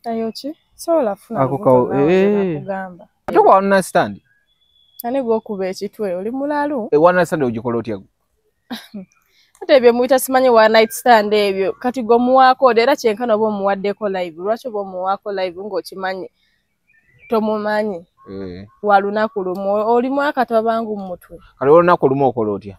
Ayoki sobola funa ako ka kugamba ate kwa understand ani gwokuba ekitwe oli mulalu one night stand ugikola otya ate ebyo muyita simanyi one night stand ebyo kati gomuwaako era kyenkana oba omuwaddeko live lwaki oba omuwaako live ng'okimanyi tomumanyi walunaku lumu olimu akatabangu mu mutwe kale olunaku lumu okola otya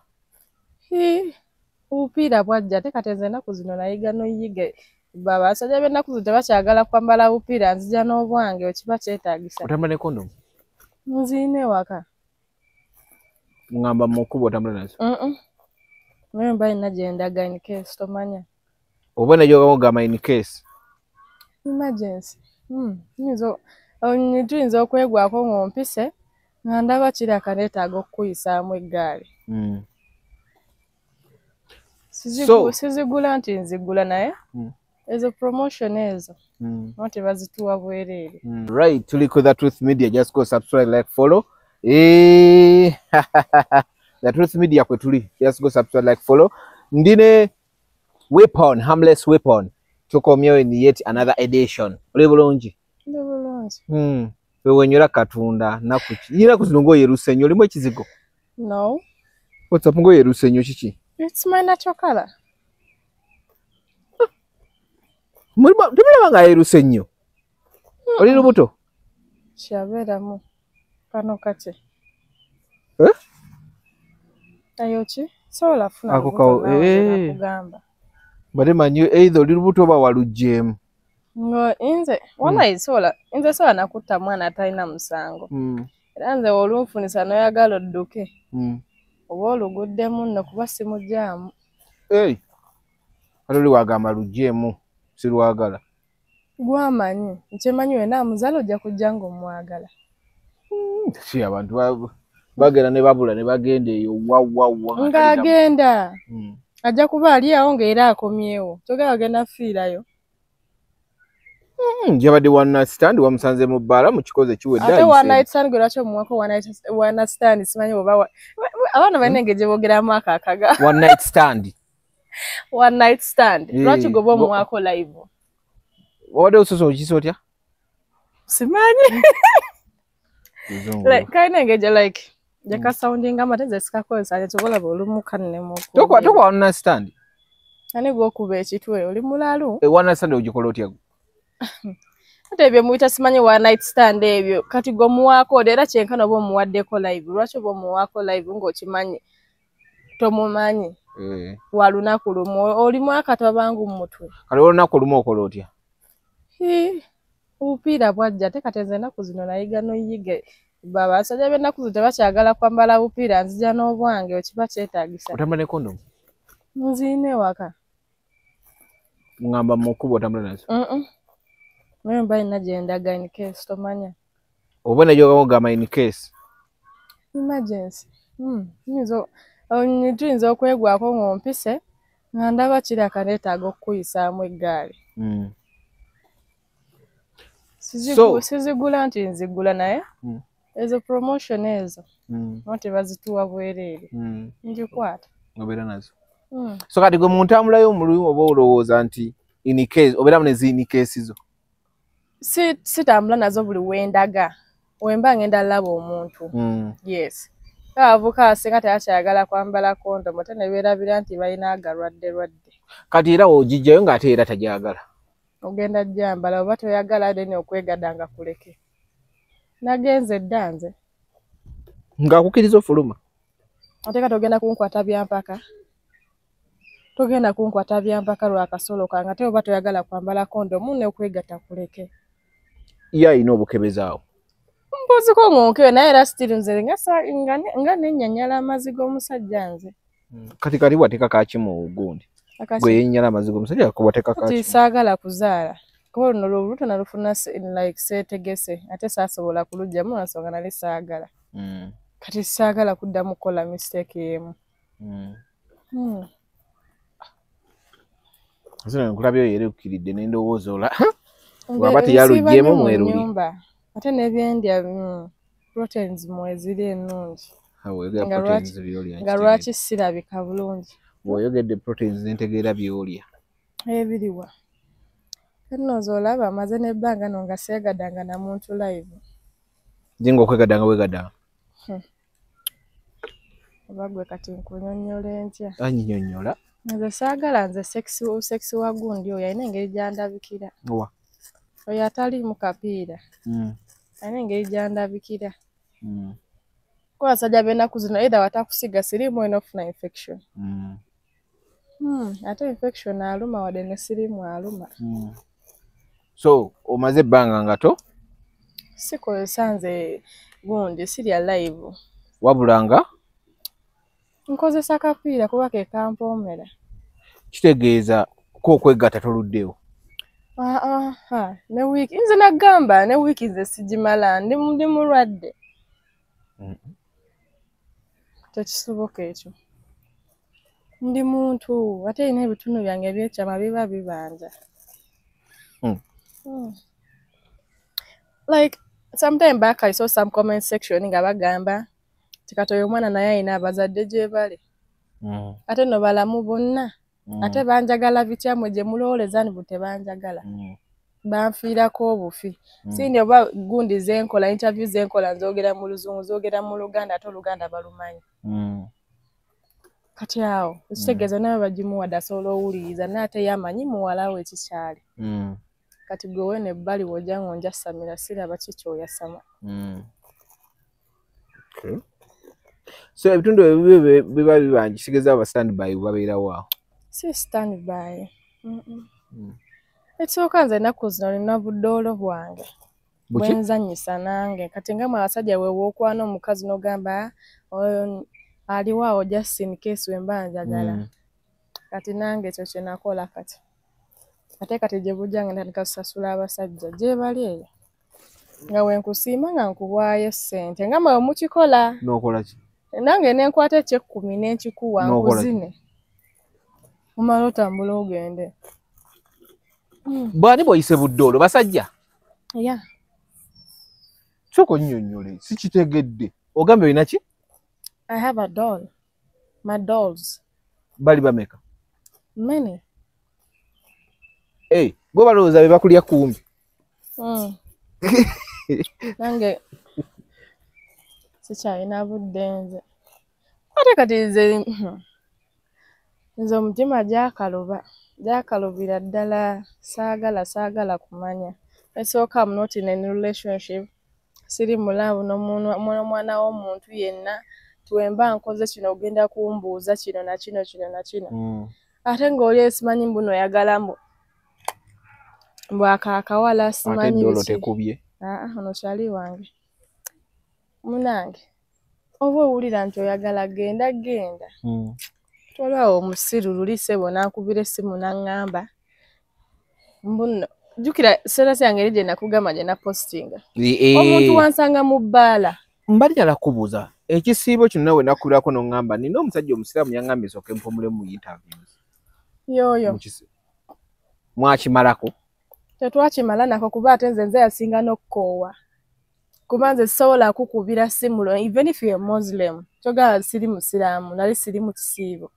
obupiira bwajja ate kati nze ennaku zino nayiga noyige babasajja b'ennaku zino tebakyagala kwambala bupiira nzija n'obwange okiba kyetaagisa otambula ne kondomu nziine waka ngamba mu kkubo otambula nazo naye mba ina gyendaga in case tomanya oba negyogamugamba in case emergency tuyinza okwegwako ng'ompise nga ndaba kiri akaneetaaga okukuyisaamu eggaali sizigula nti nzigula naye ezo promotion ezo nti bazituwa bwereere right tuli ku The Truth Media just go subscribe like follow The Truth Media kwe tuli just go subscribe like follow ndine weapon harmless weapon tukomyewo in yet another edition oli bulungi wewenyera katunda nakuki nyira kuzungo yerusenyo limu ekizigo no what's up ngo yerusenyo kiki it's my natural color tumulaba nga yerusenyo oli lubuto kyaberamu kano kake ayoki sobola funa ako kugamba bade manyi either oli lubuto oba walujjeemu ngo inze wallahi inze sobola nakutta mwana atalina musango era nze olunfunisa noyagala odduke oba oluguddemu nno kuba simujjaamu ate oli wagamba lujjeemu sirwagala gwamanyi nkyemanyi wena amuzaala ojja kujja ng'omwagala si abantu bagenda ne babula ne bagenda eyo wawawa ng'agenda ajja kuba ali awo ng'era akomyewo togera agenda fiirayo gyabadde one night stand wamusanze mu bbaala mu kikoze kiwedde ate one night stand gwe lwaki omuwako one night stand simanyi oba abaana balina engeri gye boogeramu akaakaga one night stand one night stand lwaki gwe oba omuwako live wabadde ososa okisa otya simanyi kalina engeri gye like gyekasoundinga amate ze sikakozesa tetubolaba olumu kannemuku tokwa one night stand ani gwokuba ekitwe oli mulalu one night stand ugikola otya ate ebyo muyita simanyi one night stand ebyo kati gomuwaako era kyenkana oba omuwaddeko live lwaki oba omuwaako live ng'okimanyi tomumanyi walunaku lumu olimu akatabangu mu mutwe kale olunaku lumu okola otya obupiira bwajja ate kati nze ennaku zino nayiga noyige babasajja b'ennaku zino tebakyagala kwambala bupiira nzija n'obwange okiba kyetaagisa otambula ne kondomu nziine waka ngamba mu kkubo otambula nazo naye mba ina gyendaga in case tomanya oba negyogamugamba in case emergency tuyinza okwegwako ng'ompise nga ndaba kiri akaneetaaga okukuyisaamu eggaali sizigula nti nzigula naye ezo promotion ezo nti bazituwa bwereere ngikwata obeera nazo so kati gwe muntambulayo omululu oba olowooza nti in case obeeramu nezini case zo sitambula nazo buli wendaga wemba ngenda laba omuntu yes avuka asinga teyakyayagala kwambala kondomu ate ne beerabira nti balina agalwadde kati era ogijjayo ng'ate era tajagala ogenda jjambala oba toyagala deni okwegadanga kuleke nagenze dda nze ng'akukkiriza ofuluma ate kati ogenda kunkwata byampaka lwakasolo kange ate oba toyagala kwambala kondomu n'okwegatta kuleke ye alina obukebezaawo mpoziko ng'onkewe naye era sitiri nze nga nennyanyala amazzi g'omusajja nze kati wateeka kakimu gundi gwe yennyala amazzi g'omusajja wateeka kakimu saagala kuzaala kuba luno lwolubuto nalufuna like seetegese ate saasobola kulugyamu nsonga nali saagala kati saagala kuddamu kukola mistake y'emu nkulabyo yeerukiridde n'endowooza ola waba teyalugyemu mweruli ate n'ebyendya proteins mweziri ennungi nga lwaki sirabika bulungi bw'oyogedde proteins n'entegeera by'olya ebiriwa Nno zolaba amaze n'ebbanga no nga seegadanga na muntu live. Jingo kwegadanga wegadanga. Oba gwe kati nkunyonnyola ntya. Anyinyonnyola. Nze saagala nze seksi wa gundi oyo alina engeri gyandabikira. Wa. Oyo atali mu kapiira. Alina engeri gyandabikira. Kwa basajja b'ennaku zino either watakusiga siriimu olina okufuna infection. Ate infection aluma wadde ne siriimu aluma. So omaze ebbanga ngato? Sikozesa nze gundi sirya live. Wabulanga? Nkozesa kapiira kuba ke kampoomera. Kitegeeza ko okwegatta toluddewo. Ne wiiki nze nagamba ne wiiki nze sigimala ndi mulwadde. Tekisoboka ekyo. Ndi muntu ate ina ebitunu byange ebyekyama biba bibanja. Like sometime back I saw some comment section nga bagamba tikatoyo omwana naye ayina abazadde gye bali. Ate no balamu bonna. Ate banjagala bityamu gye mulowooleza ni bute banjagala. Banfiirako obufi. Sindi oba gundi zenkola interview zenkola nzogera mu Luzungu zogera mu Luganda ate Oluganda balumanyi. Kati awo ekitegeeza nawe bagimuwadde asobola owuliriza naye ate yamanyi muwala we ekikyali. Kati gwe wene ebbali wojja ngonja samira siraba kikyoyasama. So ebitundu ebyo biba bibanja kitegeeza aba standby babeerawo awo. Si standby. Ekisooka nze ennaku zino nina buddoolo bwange. Bwenzanyisa nange kati nga abasajja weewa okwana omukazi n'ogamba aliwo awo just in case wemba njagala. Kati nange ekyo kye nakola kati. Ate kati gye bujja nga ntandika kusasula abasajja gye bali eyo. Nga wenkusiima nga nkuwaayo ssente nga mwe mukikola. N'okola ki? Nange ne nkwata eky'ekkumi n'enkikuwa nkuzine. Omala otambula ogende. Bw'ani bw'oyise buddoolo basajja? Yeah. Sooka onnyonnyole sikitegedde. Ogambye olina ki? I have a doll. My dolls. Bali bameka? Many. Bo balowooza be bakulya kumbi. Nange sikyalina budde nze. Ate kati nze omutima gyakalubira ddala saagala kumanya. Esooka I'm not in any relationship. Siri mulavu n'omwana w'omuntu yenna tuwemba nkoze kino ogenda kumbuuza kino na kino. Ate ng'oli esimanyi mbuno oyagalamu. Mbwakawala simanyi ate tekubye. Ono kyali wange. Munange oba owulira nti oyagala genda. Tolwawo omusiru luli ssebo n'akubira essimu n'aŋŋamba. Mbuno jjukira serasi yange eri gye nakugamba gye napostinga. Omuntu wansanga mu bbaala. Mbali njala kubuuza ekisiibo kino nawe nakubirako n'oŋŋamba nina omusajja omusiraamu yaŋŋambye nsooke mpumule mu interviews. Yoyo. Mwakimalako? Tetwakimala nako kuba ate nze yasinga n'okukoowa. Kuba nze sobola kukubira simu even if you're Muslim. Togala siri musiraamu nali siri mu kisiibo.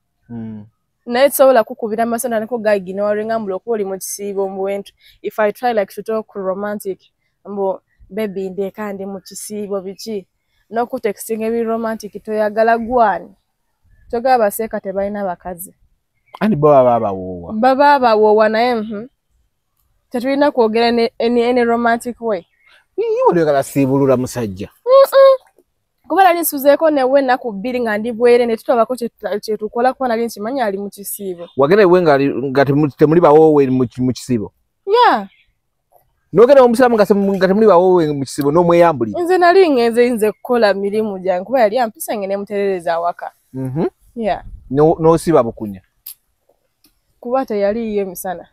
Naye sobola kukubira amasonda nako ignoring mbulo okuba oli mu kisiibo mbuwentu. If I try like to talk romantic mbu baby ndeka ndi mu kisiibo biki n'okutextinga ebi romantic toyagala gwani. Togala baseeka tebalina bakazi. Ani baba abawoowa. Baba abawoowa naye tetulina kwogera any romantic way. Iwe oyagala siibulula musajja. Kuba nali nsuzeeko newe ennaku bbiri nga ndi bwere ne tutwalako kye tukola kuba nali nkimanyi ali mu kisiibo. Wagenda iwe nga temuli bawoowe mu kisiibo? Yeah. N'ogenda omusiraamu nga temuli bawoowe mu kisiibo n'omweyambulira? Nze nali ngenze kukola mirimu gyange kuba yali ampisa ngene mutereereza awaka. Yeah. N'osiba bukunya? Kuba teyaliyo emisana.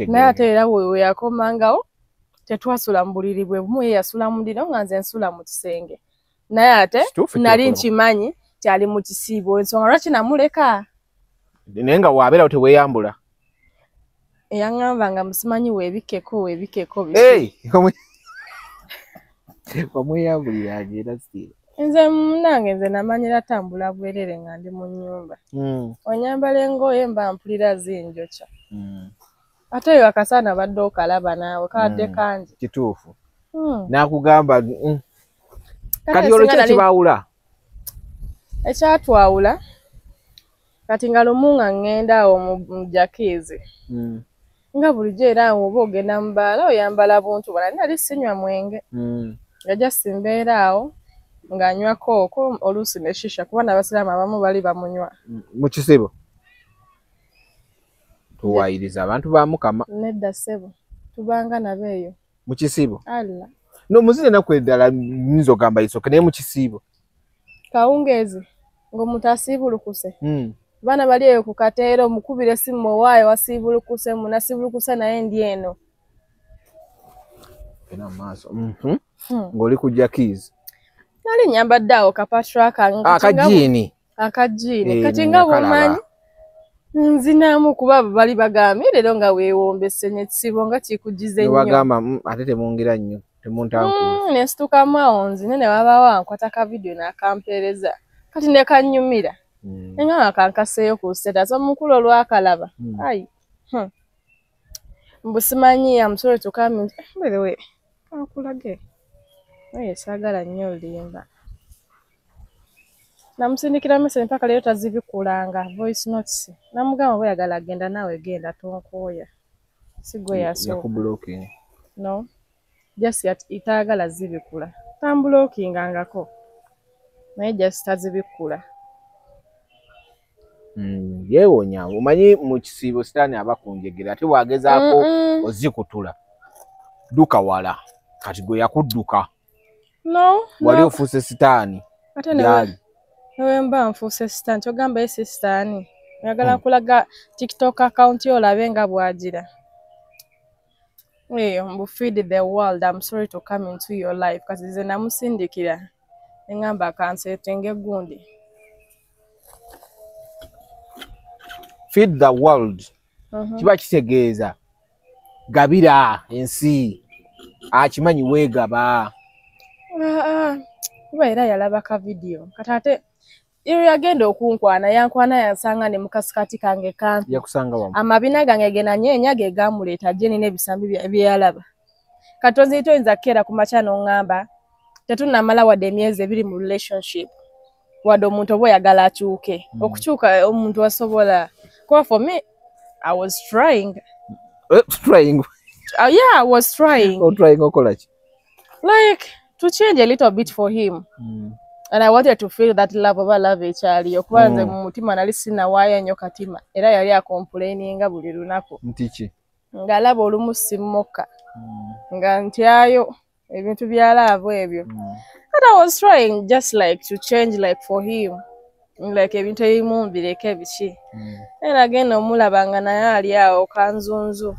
Naye ate era we yakomangawo tetwasula mu buliri bwe bumu ye yasula mu ndiro nga nze nsula mu kisenge. Naye ate nali nkimanyi kyali mu kisiibo ensonga lwaki namuleka. Naye nga wabeerawo teweeyambula? Eyaŋŋamba nga musimanyi weebikeko. Wamweyambulira agenda siira. Nze munange nze namanyira tambula bwerere nga ndi mu nnyumba. Onyambala engoye mba mpulira zinjokya. ate yo akasana badde okalaba naawe kadde kangi kituufu nakugamba kati olwo kibawula ekyatwawula kati nga lumunga ngenda awo mu jakizi nga bulijjo era awo oba ogenda mu bbaala oyambala buntu bala nali sinywa mwenge nga jasi mbeera awo ng'anywa kooko oluusi ne shisha kuba n'abasiraamu abamu bali bamunywa mu kisibo tuwaayiriza abantu ba Mukama nedda ssebo tubanga nabo eyo mu kisibo alla no muzine nakwe ddala nzo gamba isoke naye mu kisibo kawungeezi ng'omuntu asiibulukuse bana bali eyo ku kateero mukubire simu waayo wasiibulukuse munasiibulukuse naye ndi eno ena maaso ng'oli ku jakizi nali nyambadde awo kapatra kange akajiini kati nga bw'omanyi nzinamu kuba bali bagambye leero nga weewombese n'ekisibo nga kikugize nnyo bagamba ate temungira nnyo temuntankula nesitukamu awo nzine ne wabaawo ankwata ka vidiyo n'akampeereza kati ne kannyumira nga kankaseeyo ku status omukulu olwakalaba ayi mbusimanyi I'm sorry to come by the way akulage naye saagala nnyo olimba namusindikira message mpaka leero tazibikulanga voice notes namugamba bweyagala agenda naawe genda tonkooya sigwe yakublocking no just yet itaagala zibikula tambulookingangako naye just tazibikula yeewonya omanyi mu kisiibo sitaani aba kunjegera ate bwagezaako ozikutula dduka wala kati gwe yakudduka no wali ofuuse sitaani ate newe mba nfuuse sitaani kyogamba esi sitaani oyagala nkulaga TikTok account yo olabe nga bwagira eyo mbu feed the world I'm sorry to come into your life kati nze namusindikira engamba akanseetinga egundi feed the world kiba kitegeeza gabira ensi akimanyi weegaba kuba era yalaba ka vidiyo kati ate iyo yagenda okunkwana yankwana yansanga ne mukasikati kange kampi amabina gange genanyeenya ge gamuleeta jeni n'ebisambi byeyalaba kati oziyita oyinza kukeera ku makya n'oŋŋamba tetunnamala wadde emyezi ebiri mu relationship wadde omuntu oba oyagala akyuke okukyuka omuntu asobola kuba for me I was trying yeah I was trying okolaki like to change a little bit for him and I wanted to feel that love over love ekyaliyo kuba nze mu mutima nali sinawaayo ennyo katima era yali akomplaininga buli lunaku ntiki ng'alaba olumu simmoka nga ntyayo ebintu bya love ebyo but I was trying just like to change like for him like ebintu ebimu mbireke biki era agenda omulaba nga naye ali awo kanzunzu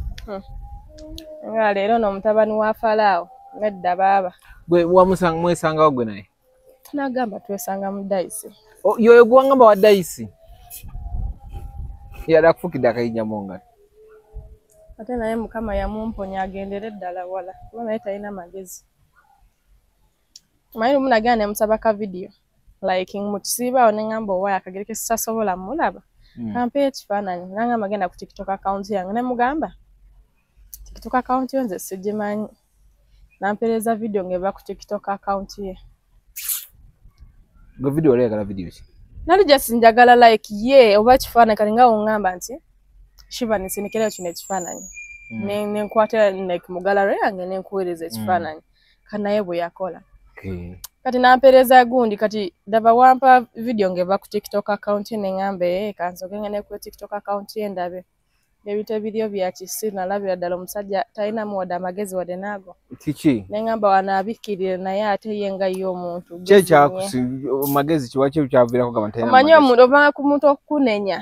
nga leero n'omutabani wa Falaawo nedda baaba gwe mwesangawo gwe naye tunagamba twesanga mu Daisy yoyo gwangamba wa Daisy yali kufukidde akayinja mu ngalo ate naye Mukama yamumponya agendere eddala wala kuba naye talina magezi manyi lumu nagenda ne musaba ka vidiyo like mu kisiiba awo ne ngamba owaayo akagereke sisasobola mulaba kampe ekifaananyi nangamba genda ku TikTok account yange ne mugamba TikTok account yo nze sigimanyi nampeereza vidiyo ng'eva ku TikTok account ye gwe vidiyo oleyagala vidiyo ki nali just njagala like ye oba kifaananyi kati nga oŋŋamba nti shiva nisindikirayo kino ekifaananyi nenkwata like mu gallery yange nenkuweereza ekifaananyi kati naye bwe yakola kati nampeereza gundi kati daba wampa vidiyo ng'eva ku TikTok account ye neŋŋambe kansoke ngene ku TikTok account ye ndabe ebintu ebiryo bya kisi nalabira ddala omusajja talinamu wadde amagezi wadde naago kiki neŋŋamba wanaabikirire naye ate ye nga ye omuntu magezi kiwaki kyaviirako gamba talina omanyi omuntu obanga ku muntu okukunenya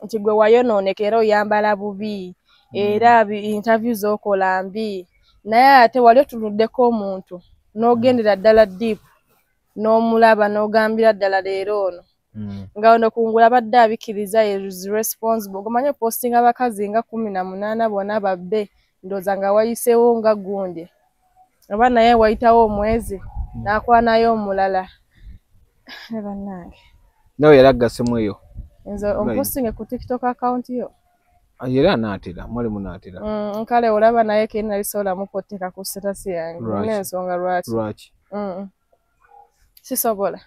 nti gwe wayonooneka era oyambala bubi era interview z'okola mbi naye ate wali otunuddeko omuntu n'ogendera ddala deep n'omulaba n'ogambira ddala leero ono nga ono kungula badde abikiriza is responsible gomanye posting abakazi nga 18 bonna babbe ndoza nga wayiseewo nga gundi oba naye wayitawo omwezi n'akwanayo omulala ne bannange nawe yalagasemu eyo nze omposting ku TikTok account yo Era anaatera mwalimu naatera. Nkale olaba naye kena lisola mukoteka ku status yange. N'ensonga lwaki. Sisobola.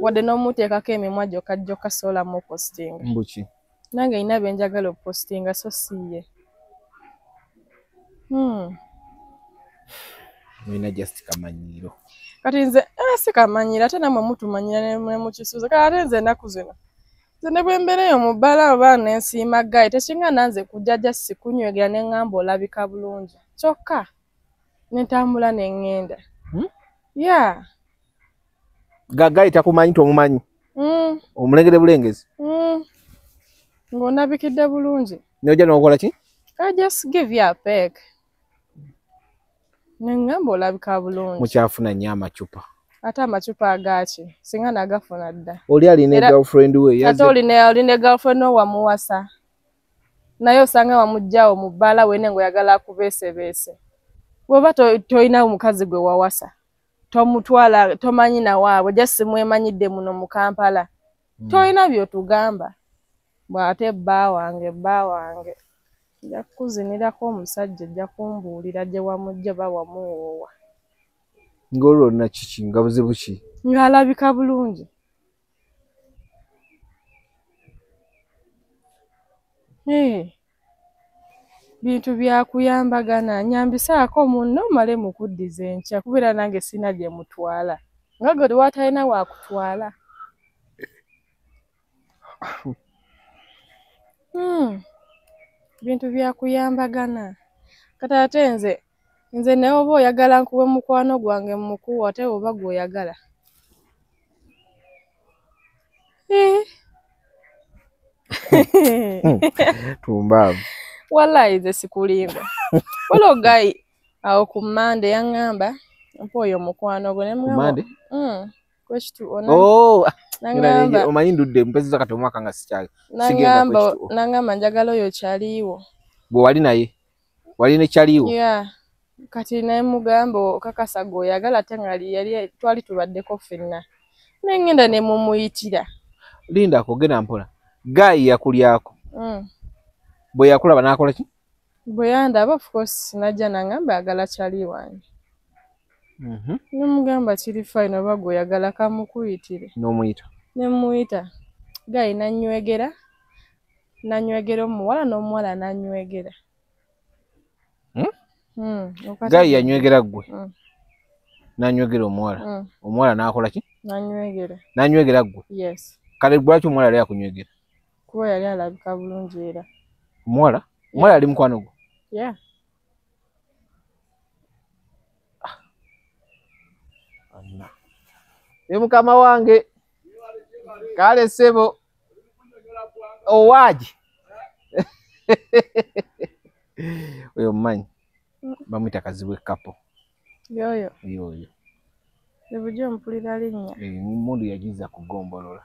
Wadde n'omuteekako emimwa gyokka sola mu posting. Mbuki. Nange ina benjagala postinga so siye. Nina just kamanyiro. Kati nze si kamanyiro ate namwe mutumanyira ne mukisuuza. Kati nze ennaku zino. Nze ne bwe mbeereyo mu bbala oba n'ensiima gayi tekinga nanze kujja just sikunywegera ne ngamba olabika bulungi. Kyokka ne ntambula ne ŋŋenda. Yeah. Gagayi takumanyi tomumanyi? Omulengere bulengezi? Ng'onabikidde bulungi. N'ojja n'okola ki? I just give you a peck. Nengamba olabika bulungi. Mukyafuna nnyo amacupa. Ate amacupa agaaki singa nagafuna dda. Oli alina girlfriend we. Ate olina girlfriend wamuwasa. Naye osanga wamugjawo mu bbala wene ng'oyagala kubeesebeese. Bw'oba toyina omukazi gwe wawasa. Tomutwala tomanyi na waabwe just mwemanyidde muno mu Kampala. Toyina by'otugamba. Bw'ate bba wange. Nja kukuzinirako omusajja ajja kumbuulira gye wamujja ba wamuwoowa. Ng'olwo olina kiki nga buzibu ki? Ng'alabika bulungi. Bintu byakuyambagana nyambisaako munno omale mukuddiza enkya kubeera nange sina gye mutwala. Nga gwe watalina waakutwala. Bintu byakuyambagana. Kati ate nze naye oba oyagala nkuwe mukwano gwange mukuwa ate oba gw'oyagala. Tumbaavu. Wallahi nze sikulimba. Waliwo ogayi awo ku Mande yaŋŋamba mpa oyo mukwano gwe ne mugamba. Kwekitu Nangamba omanyi ndudde mpezeza kati omwaka nga sikyali. Nangamba njagala oyo kyaliiwo. Bwe wali naye? Wali ne kyaliiwo? Yeah. Kati naye mugamba okakasa gw'oyagala ate nga yali twali tubaddeko ffenna. Nengenda ne mumuyitira. Linda akogenda mpola. Gayi yakulyako. Bwe yakulaba n'akola ki? Bwe yandaba of course najja nangamba ayagala kyali wange. Nemugamba kiri fine oba gw'oyagala kamukuyitire. N'omuyita? Ne muyita. Gayi nanywegera omuwala n'omuwala nanywegera. Gayi yanywegera ggwe? Nanywegera omuwala? Omuwala n'akola ki? Nanywegera. Nanywegera ggwe? Yes. Kale lwaki omuwala yali akunywegera? Kuba yali alabika bulungi era. Omuwala? Omuwala yali mukwano gwo? Yeah. Ye mukama wange. Kale ssebo. Owaaji. Oyo mmanyi. Bamwita Kazibwe Kapo. Yoyo. Yoyo. Ebujjo mpulira linnya. Mundu yagiza kugombolola.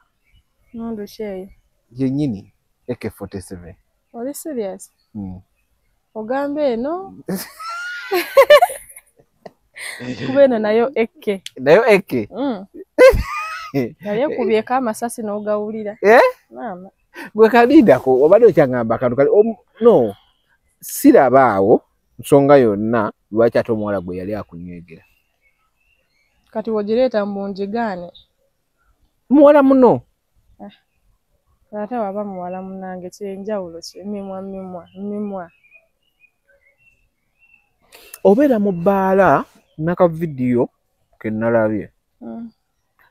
Mundu kyeyo. Yennyini AK47. Oli serious? Ogamba eno? Kuba eno nayo ekke. Nayo ekke? Naye kubyeko amasasi n'ogawulira. Maama. Gwe kadindako obadde okyangamba akantu kali no sirabaawo nsonga yonna lwaki ate omuwala gwe yali akunywegera. Kati wogireeta mbunjigaane. Muwala muno. Ate waba muwala munange kyenjawulo mimwa. Obeera mu bbaala naka vidiyo ke nalabye.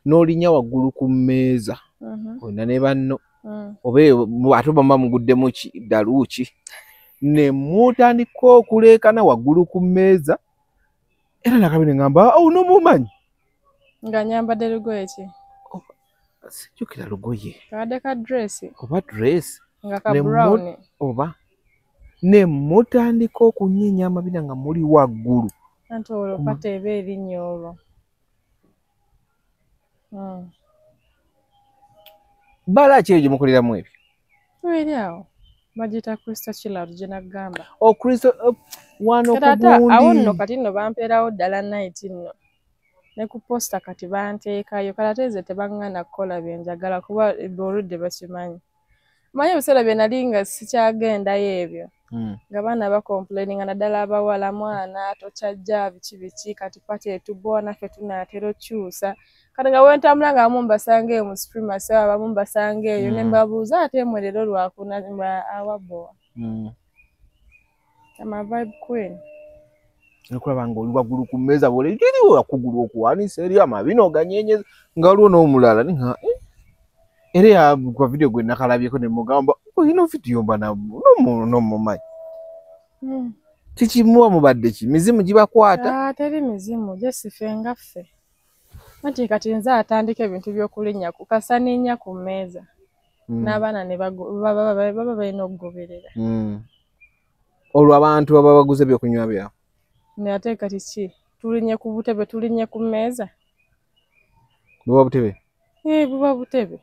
N'olinya waggulu ku mmeeza. Olina ne banno. Ate bamba muguddemu daluuki. Ne mutandika okuleekana waggulu ku mmeeza. Era nakabine ngamba n'omumanyi. Nga nyambadde lugoye ki? Sijjukira lugoye. Kadde ka dress. Oba dress. Nga ka brown. Oba. Ne mutandika okunyinya amabina nga muli waggulu. Anti olwo pateeba erinnya olwo. Bala ki gye mukoleramu ebyo? Weri awo. Bagita Kristo Chillard gye nagamba. Kristo wano ku gundi. Awo nno kati nno bampeerawo ddala night nno. Ne ku posta kati banteekayo. Kati ate nze tebaŋŋaana kukola bye njagala kuba oludde bakimanyi. Manye bisera bye nali nga sikyagendayo ebyo. Nga baana bakomplaininga naddala abawala mwana tokyajja biki kati pati etubwa naffe tunaatera okyusa. Kati nga wentambula nga abamu mbasanga eyo mu supremacy abamu mbasanga eyo ne mbabuuza ate mmwe leero lwakuna awabbowa. Ama vibe queen. Nekulaba nga oli waggulu ku mmeeza bw'oli liriwo wakugulu okuwanisa eri amabino ganyenye nga waliwo n'omulala ninga era kwa video gwe nakalabyeko ne mugamba ino video mba n'omumanyi. Kikimuwa mubadde ki mizimu gibakwata? Teri mizimu jesife ngaffe. Anti kati nze atandika ebintu by'okulinnya ku kasaninya ku mmeeza n'abaana ne baba balina okugoberera. Olwo abantu baba baguze ebyokunywa byabwe ne ate kati ki tulinye ku butebe tulinye ku mmeeza buba butebe buba butebe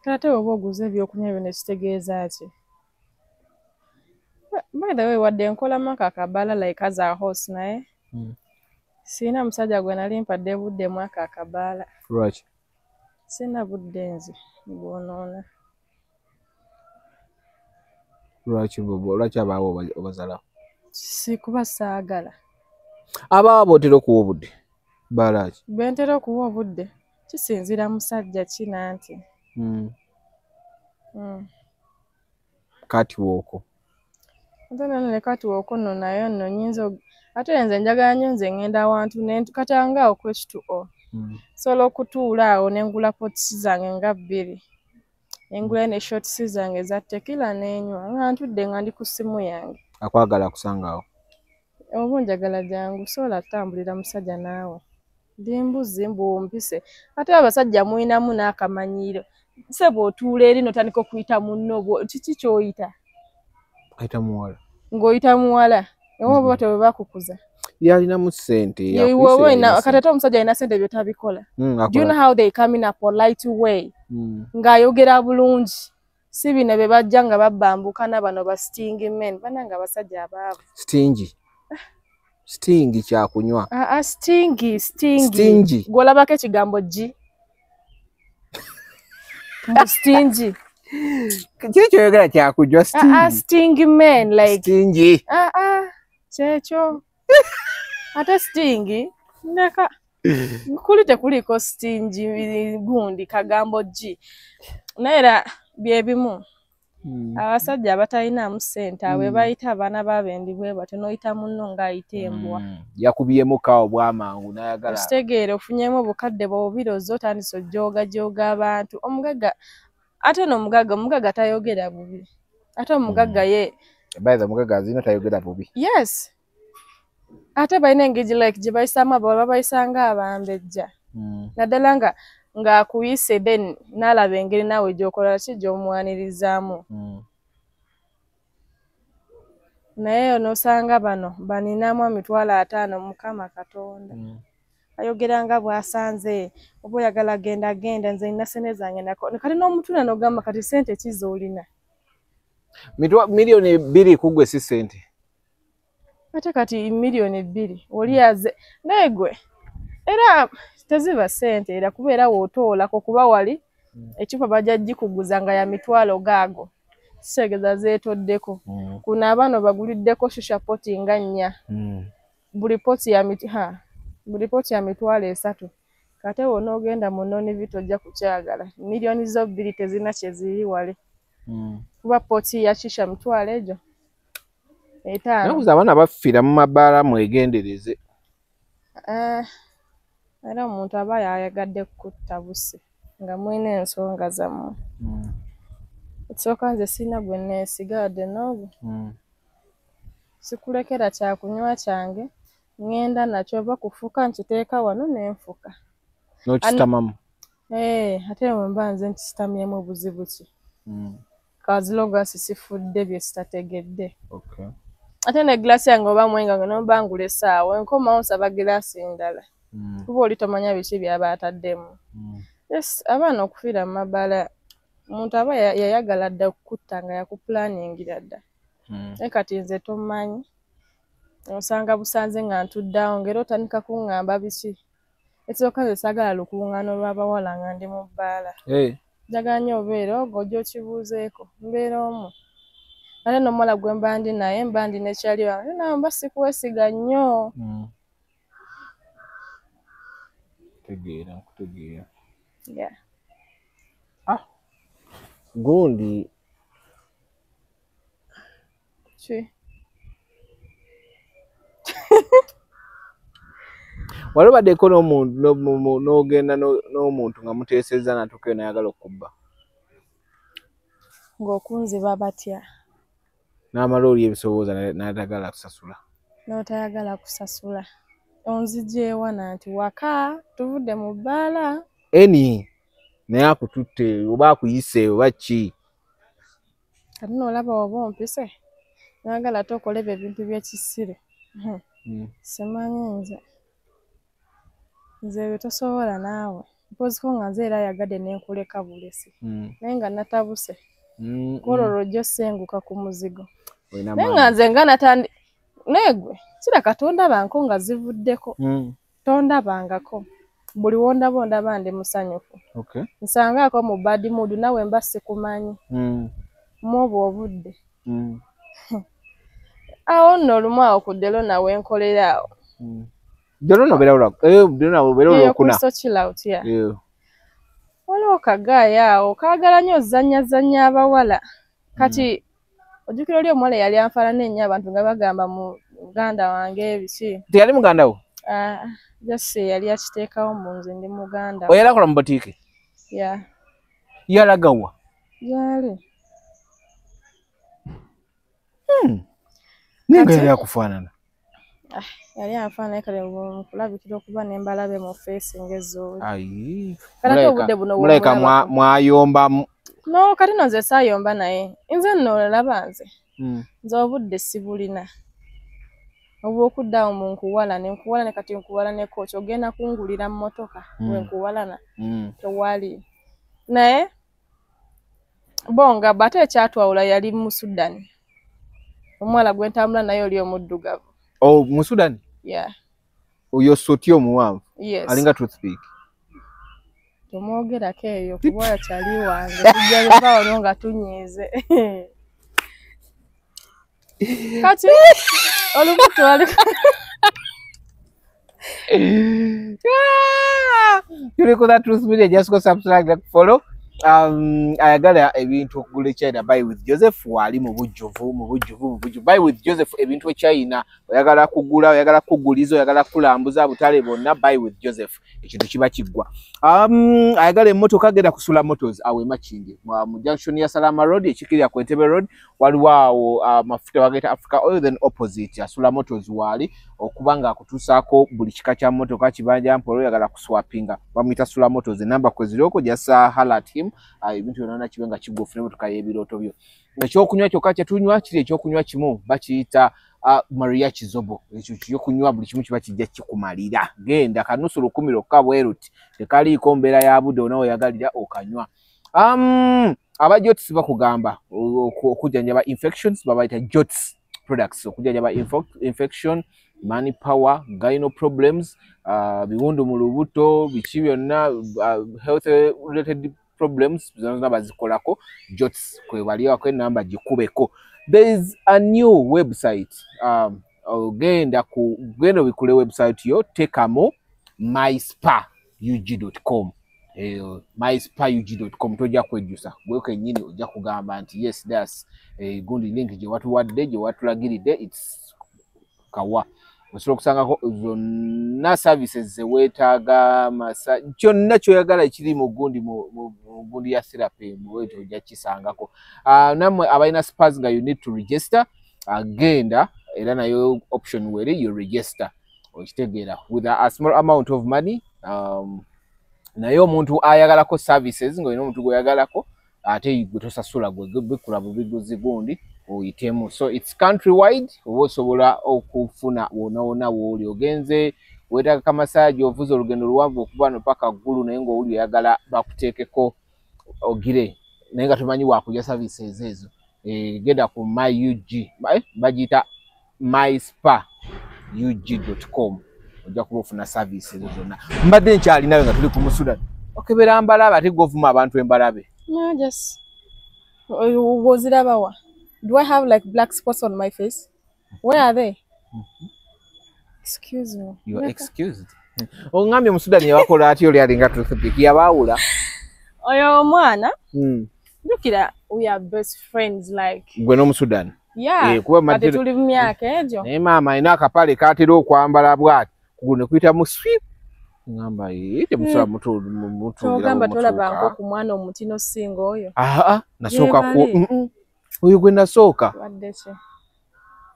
kati oba oguze ebyokunywa byo ne kitegeeza ki? By the way wadde nkola maka kabala like as a host naye sina musajja gwe nali mpadde budde mwaka akabala. Lwaki? Sina budde nze bwonoona. Lwaki bobo? Lwaki abaawo obazala? Sikuba saagala. Abaawo bootera okuwa obudde balaki? Bentera okuwa obudde kisinzira musajja kina nti. Kati wooko. Nze kati wooko nno nayo nno nyinza ate nze njagala nnyo nze ngenda awantu katanga awo H2O. Sobola okutuula awo ne ngula potisi zange nga 2 engula ne shotisi zange za tekila n'enywa nga ntudde nga ndi ku ssimu yange. Akwagala kusanga awo? Oba njagala jangu sobola kutambulira musajja naawe. Ndi mbuzi mbumpise. Ate abasajja mulinamu n'akamanyiiro. Se bw'otuula eri n'otandika okuyita munno kiki ky'oyita? Ayita muwala. Ng'oyita muwala. Ewa bw'oto bwe bakukuza. Yalinamu ssente. Kati ate omusajja alina ssente byotabikola. Do you know how they come in a polite way? Ng'ayogera bulungi. Si bino be bajja nga babbambukana bano ba stingy men. Bana nga basajja abaavu. Stingy. Stingy kyakunywa. Stingy. Gw'olabako ekigambo G. Stingy. Kiki kyoyogera kyakunywa stingy? Stingy men like. Stingy. Kyekyo. Ate stingy. Ndeka. Kuli tekuliko stingy gundi kagambo G. Naera byebimu. Abasajja abatalinamu ssente abe bayita abaana b'abendi bwe batyo n'oyita munno ng'ayita embwa. Yakubyemu kawo bw'amangu n'ayagala. Kitegeere ofunyemu obukadde bw'obubirozi otandise ojjooga abantu. Omugagga ate n'omugagga tayogera bubi. Ate omugagga ye. By the omugagga azina tayogera bubi. Yes. Ate balina engeri like gye bayisaamu abawala babayisanga abambejja. Naddala nga akuyise then n'alaba engeri naawe gy'okola ki gy'omwanirizaamu. Naye n'osanga bano baninamu 50,000 Mukama Katonda. Ayogeranga bw'asanze oba oyagala genda nze nina ssente zange nako. Kati n'omutuna n'ogamba kati ssente ki z'olina? Miliyoni 2 kugwe si ssente. Ate kati miliyoni 2 oli yaze naye gwe era teziba ssente era kubeera wootoolako kuba wali ekipa bajja gikuguza nga ya 1,000 gaago kisegeza zeetoddeko kuno abaana baguliddeko shisha poti nga 4 buli poti ya 3,000 kate wonoogenda mu noni vitu ojja kukyagala miliyoni zo 2 tezina kye ziri wale kuba poti ya shisha 1,000 egyo 5. Nakuza abaana bafiira mu mabaala mwegendereze. Era omuntu aba yayagadde kutta busi nga mwine ensonga zammwe. Ekisooka nze sirina gwe neesigadde n'ogwo. Sikulekera kyakunywa kyange ngenda nakyo oba kufuka nkiteeka wano n'enfuka. N'okisitamamu? Ate bwe mba nze nkisitamyemu obuzibu ki? Kazilogasi sifudde bye sitategedde. Ate ne giraasi yange oba mwenga nga n'obangula essaawa enkomawo nsaba giraasi endala. Kuba oli tomanya biki byaba ataddemu. Yes, abaana okufiira mu mabaala omuntu aba yayagala dda okukutta nga yakupulaningira dda. Naye kati nze tomanyi osanga busanze nga ntudde awo ng'era otandika kuŋŋamba biki. Ekisooka nze saagala lukuŋŋaano lw'abawala nga ndi mu bbaala. Njagala nnyo obeera ogwo gy'okibuuzeeko mbeera omu. Ate n'omuwala gwe mba ndi naye mba ndi n'ekyali wange nawe mba sikwesiga nnyo. Nkutegeera. Yeah. Gundi ki waliwo baddeko n'ogenda n'omuntu nga muteesezza natuuka nayagala okubba ng'okunziba batya n'amala oli ebisobooza n'atagala kusasula n'otayagala kusasula onzijeewana nti waka tuvudde mu bbaala naye akututte oba akuyise oba ki kati n'olaba oba ompise nayagala ate okoleba ebintu by'ekisiro simanyi nze ebyo tosobola naawe mpoziko nga nze era yagadde n'enkuleka bulesi naye nga natabuse kololo jjo senguka ku muzigo naye nga nze nga negwe kira katonda banko nga zivuddeko tondabangako buli wondabondaba ndi musanyufu nsangaako mu bad mood nawe mba sikumanyi muoba obudde awo nno olumu awo ku ddero nawe nkolera awo waliwo kagaaya awo kaagala nnyo ozannyazannya abawala kati ojjukira oli omuwala yali anfaanana ennyo abantu nga bagamba mu muganda wange ebiki teyali muganda wo jase yali akiteekawo mu nze ndi muganda oyali akola mu botiiki yalagawa yali nenga yali akufaanana yali anfaanana kale kulabikira okuba nembalabe mu feesi ng'ezzooyi muleka mwayombamu no kati no nze saayomba naye nze nno olaba nze obudde sibulina obw'okuddaawo mu nkuwalane kati nkuwalane kooki ogenda kungulira mu motoka wenkuwalana tewali naye bonga bate ekyatwawula yali mu Sudani omuwala gwe ntambula naye oli omuddugavu mu Sudani oyo soti omuwanvu alinga toothpick tomwogerako eyo kuba yakyali wange tujja biva wano nga tunyiize kati olubuto wali You're that Truth Media, just go subscribe, like, follow. Ayagala ebintu okugula China buy with Joseph wali mu bujjuvu buy with Joseph ebintu China oyagala kugula oyagala kugulizo oyagala kulambuza butale bonna buy with Joseph ekintu kiba kiggwa ayagala emmotoka agenda kusula motors awe Makindye mu junction ya Salama Road ekikirya ku Entebbe Road waliwo awo mafuta wageta Africa Oil then opposite asula motors wali okubanga akutusaako buli kika kya mmotoka kibanja mpolo oyagala kuswapinga bamuyita Sula Motors enamba kweziroko jasa halat him ibintu yonana kibenga kigofune motoka yebiroto byo ekyokunywa kyokka kyetunywa kiri ekyokunywa kimu bakiyita Maria Chizobo ekyo kyokunywa buli kimu kiba kijja kikumalira genda kanusu 10 lokka bweruti tekaliiko mbeera ya budde onawo yagalira okanywa abajots bakugamba okujjanjaba infections babayita jots products okujjanjaba infection money power gyno problems biwundu mu lubuto biki byonna health related problems zonna bazikolako jots kwe baliwa kwe namba gikubeko. There is a new website ogenda bikule website yo tekamo myspaug.com myspaug.com tojja kwejjusa gweke nyini ojja kugamba nti yes that's gundi link gye watuwadde gye watulagiridde it's kawa osobola okusangako zonna services zeweetaaga kyonna kyoyagala ekiri mu gundi mu gundi ya therapy bwetyo ojja kisangako nammwe abalina spas nga you need to register agenda era nayo option weri you register okitegeera with a small amount of money naye omuntu ayagalako services ng'olina omuntu gweyagalako ate gwe tosasula gwe bikula bubiguzi gundi oyitemu so it's countrywide oba osobola okufuna wona wooli ogenze weetaaga kamasaji ovuze olugendo luwanvu okuva no paka ggulu naye ng'owuli oyagala bakuteekeko ogire naye nga tomanyi wakulya services ezo genda ku myug bagiyita myspaug.com ojja kuba ofuna service ezo zonna. Mbadde nkyali nawe nga tuli ku Musudan. Okebera Mbalaba ate govuma abantu Embalabe. No, just wozirabawa. Do I have like black spots on my face? Where are they? Excuse me. You are excused. Ongambye Musudan yabakola ati oli alinga toothpick yabaawula. Oyo omwana. Lukira we are best friends like. Gwe n'Omusudan. Yeah. Kati tuli mu myaka egyo. Maama ina akapale kaatera okwambala bwati. Kuno kuyita mu sweep. Ngamba ite musula mutu ngamba tolaba nko ku mwana omutino singo oyo. Nasooka ku oyo gwe nasooka. Wadde ki?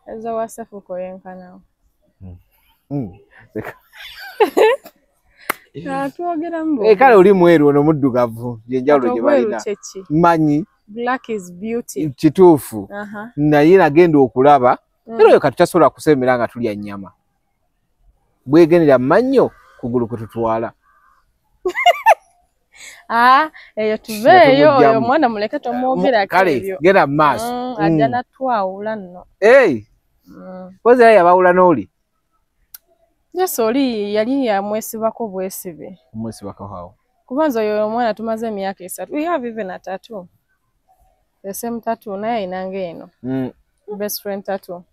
Ezo wasafu ko yenkanawo. Twogera mbo. Kale oli mweru ono muddugavu yenjawulo gye balina. Manyi. Black is beauty. Kituufu. Naye nagenda okulaba. Era oyo kati tasobola kusemera nga tulya nnyama. Bwegendera mannyo kugulu kututwala. Eyo tubeeyo oyo mwana muleke tomwogera kale genda maaso. Ajja natwawula nno. Pozi yabawula n'oli. Yes, oli yali yamwesibako bwesibe. Mwesibako hao. Kubanza oyo omwana tumaze emyaka 3. We have even a tattoo. The same tattoo naye inange eno. Best friend tattoo.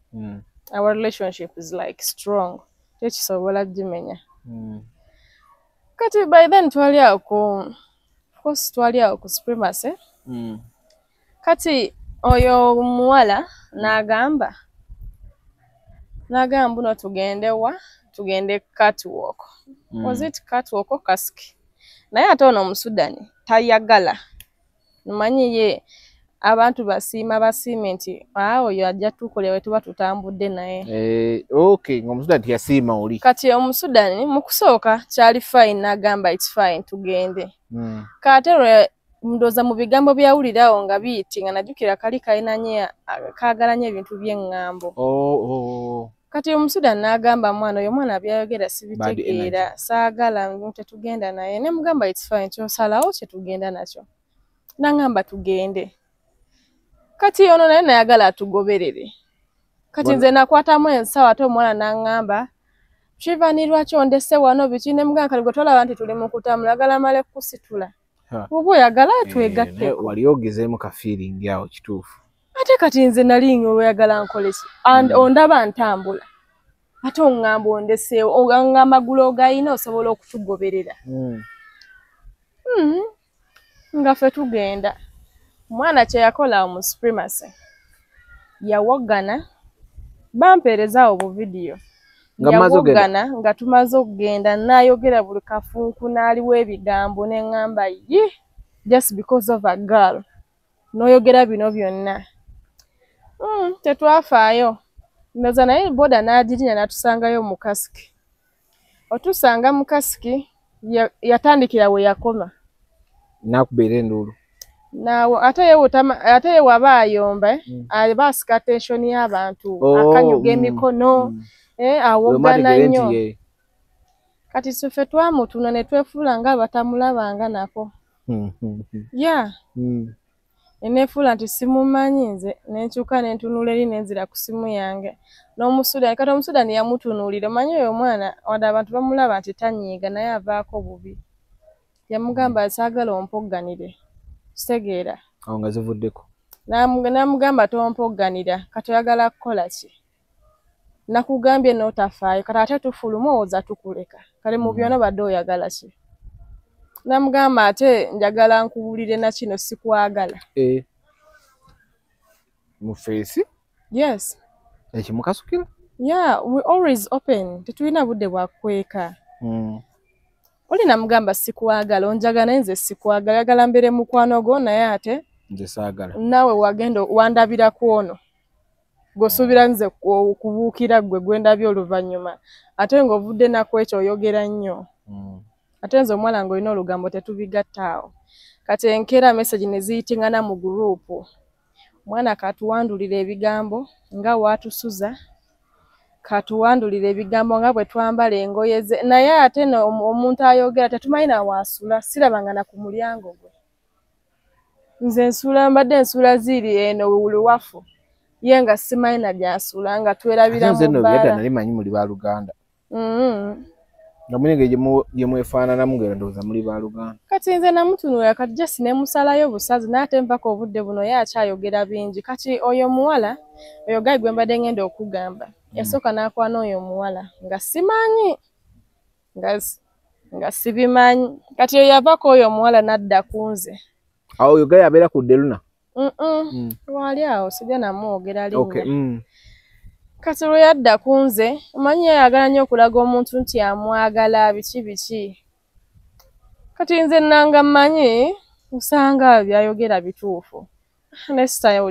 Our relationship is like strong. Tekisobola jimenya. Kati by then twali ako, of course twali ako supremacy. Kati oyo muwala nagamba no tugende catwalk. Was it catwalk or kaski? Naye ate ono Omusudani tayagala. Mmanyi ye abantu basiima nti oyo ajja tukolera we tuba tutambudde naye. Okay, ng'Omusudani tiyasiima oli. Kati Omusudani mu kusooka kyali fine n'agamba it's fine tugende. Kaatero ndoza mu bigambo byawulirawo nga biyitinga najjukira kali kalinanye kaagalanye ebintu by'engambo. Kati Omusudani n'agamba mwana oyo mwana byayogera sibitegeera saagala tetugenda naye ne mugamba it's fine kyosalawo kye tugenda nakyo. Nangamba tugende. Kati ono naye nayagala atugoberere. Kati nze nakwatamu ensawo ate omwana nangamba kivanirwa kyo ndese wano biki ne mugamba kali gwe tolaba nti tuli mu kutambula agala male kusitula. Obo yagala twegatte. Wali ogezeemu ka feeling yawo kituufu. Ate kati nze nali oyagala nkoleki ondaba ntambula. Ate ongamba ondeseewo oganga amagulu ogayina osobola okutugoberera. Nga ffe tugenda. Mwana kye yakola mu supremacy. Yawogana bampeereza obu video. Yawogana nga tumaze okugenda n'ayogera buli kafunku n'aliwo ebigambo n'eŋŋamba ye just because of a girl. N'oyogera bino byonna. Tetwafaayo. Ndoza naye boda n'agirinya n'atusangayo mu kasiki. Otusanga mu kasiki yatandikira we yakoma. Nakubeera enduulu. Nawo ate ye waba ayomba aba asika attention y'abantu akanyuga emikono awogana nnyo. Kati ffe twamutuna ne twefuula nga batamulabanga nako. Enefuula nti simumanyi nze nenkyuka nentunula eri nenzira ku simu yange. N'Omusudani kati Omusudani yamutunuulira manyi oyo omwana wadde abantu bamulaba nti tanyiiga naye avaako bubi. Yamugamba saagala ompogganire. Kitegeera. Awo nga zivuddeko. Namugamba tompogganira kati oyagala kukola ki? Nakugambye n'otafaayo kati ate tufuluma oza tukuleka. Kale mu byonna badde oyagala ki? Namugamba ate njagala nkubuulire na kino sikwagala. Mu face? Yes. Ekimukasukira? Yeah, we always open. Tetulina budde bwa kweka. Oli namugamba sikwagala onjagala nze sikwagala yagala mbere mukwano gwo naye ate nze saagala. Nawe wagenda wandabira ku ono. Gosuubira nze kubuukira gwe gwendabye oluvannyuma. Ate ng'ovudde nakwo ekyo oyogera nnyo. Ate nze omwana ng'olina olugambo tetubigattaawo. Kati enkeera message ne ziyitingana mu guruupu. Mwana katuwandulira ebigambo nga waatusuza. Katuwandulira ebigambo nga bwe twambala engoye ze. Naye ate omuntu ayogera tetumanyi na waasula sirabanga na ku mulyango gwe. Nze nsula mbadde nsula ziri eno luwafu. Ye nga simanyi na gy'asula nga twerabira mu bbaala. Nze nno byadda nali manyi muli ba Luganda. nga munenge gye mwefaananamu ngera ndowooza muli baaluganda. Kati nze namutunula kati just ne musalayo busazi n'ate mpaka obudde buno ye akyayogera bingi. Kati oyo muwala oyo gayi gwe mbadde ngenda okugamba yasooka n'akwana oyo muwala nga simanyi nga sibimanyi. Kati oyo yavako oyo muwala n'adda kunze. Awo oyo gayi abeera ku Deluna? Wali awo sijja namwogera linnya. Kati lwe yadda kunze omanyi yayagala nnyo okulaga omuntu nti amwagala biki. Kati nze nanga mmanyi usanga byayogera bituufu.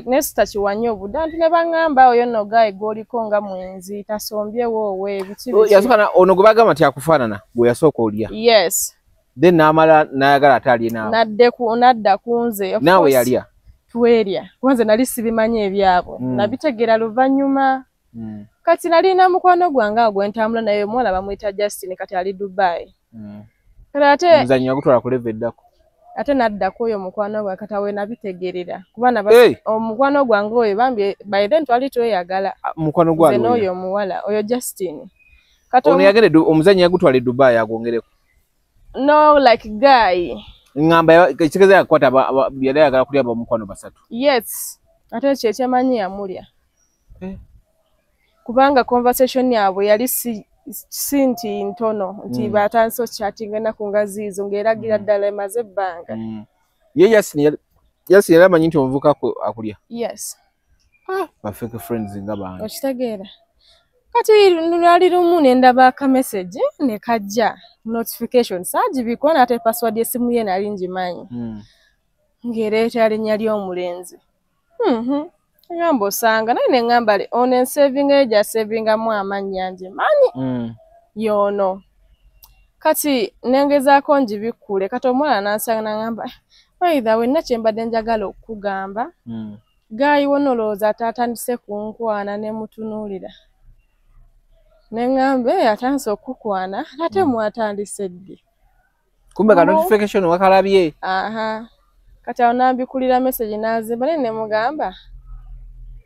Nesita kiwanye obudde anti ne baŋŋamba oyo nno gayi gw'oliko nga mwenzi tasombye woowe biki. Yasooka ono gwe bagamba nti akufaanana gwe yasooka olya? Yes. Then n'amala n'ayagala ate alye naawe? Nadda kunze. Naawe yalya? Twerya. Kubanze nali sibimanyi ebyabwe. Nabitegera luvannyuma. Kati nalina mukwano gwange awo gwentambula naye omuwala bamuyita Justin kati ali Dubai. Kati ate omuzannyo yagutwala ku level eddako? Ate naddako oyo mukwano gwa kati awe nabitegerera kubana omukwano gwange oyo bambi by then twali tweyagala. Mukwano gwange nze n'oyo omuwala oyo Justin. Kati ono yagende omuzannyo yagutwala e Dubai agwongereko? No, like guy. Ngamba ekigeza yakwata yali ayagala kulya bamukwano basatu? Yes. Ate kyekyemanyi yamulya. Kubanga conversation yabwe yali si nti ntono nti batandise chatting ennaku nga ziizo ng'eragira ddala emaze ebbanga. Ye Yasin yali amanyi nti omuvuka akulya? Yes. Ba fake friends nga bange. Okitegeera. Kati lwali lumu ne ndaba akamessage ne kajja notification saagibikwa n'ate password y'essimu ye nali ngimanyi. Ng'ereeta linnya ly'omulenzi. Ngamba osanga naye ne ngamba ono ensavinga ye gyasavingamu amannya ngimanyi y'ono. Kati nengezaako ngibikkule kati omwana n'ansanga n'angamba either wenna kye mbadde njagala okukugamba gayi wonna olowooza ataatandise kunkwana ne mutunuulira. Ne ngamba atandise okukukwana ate mwatandise ddi? Kumbe ka notification wakalabye? Kati awo nambikulira message n'azimba naye ne mugamba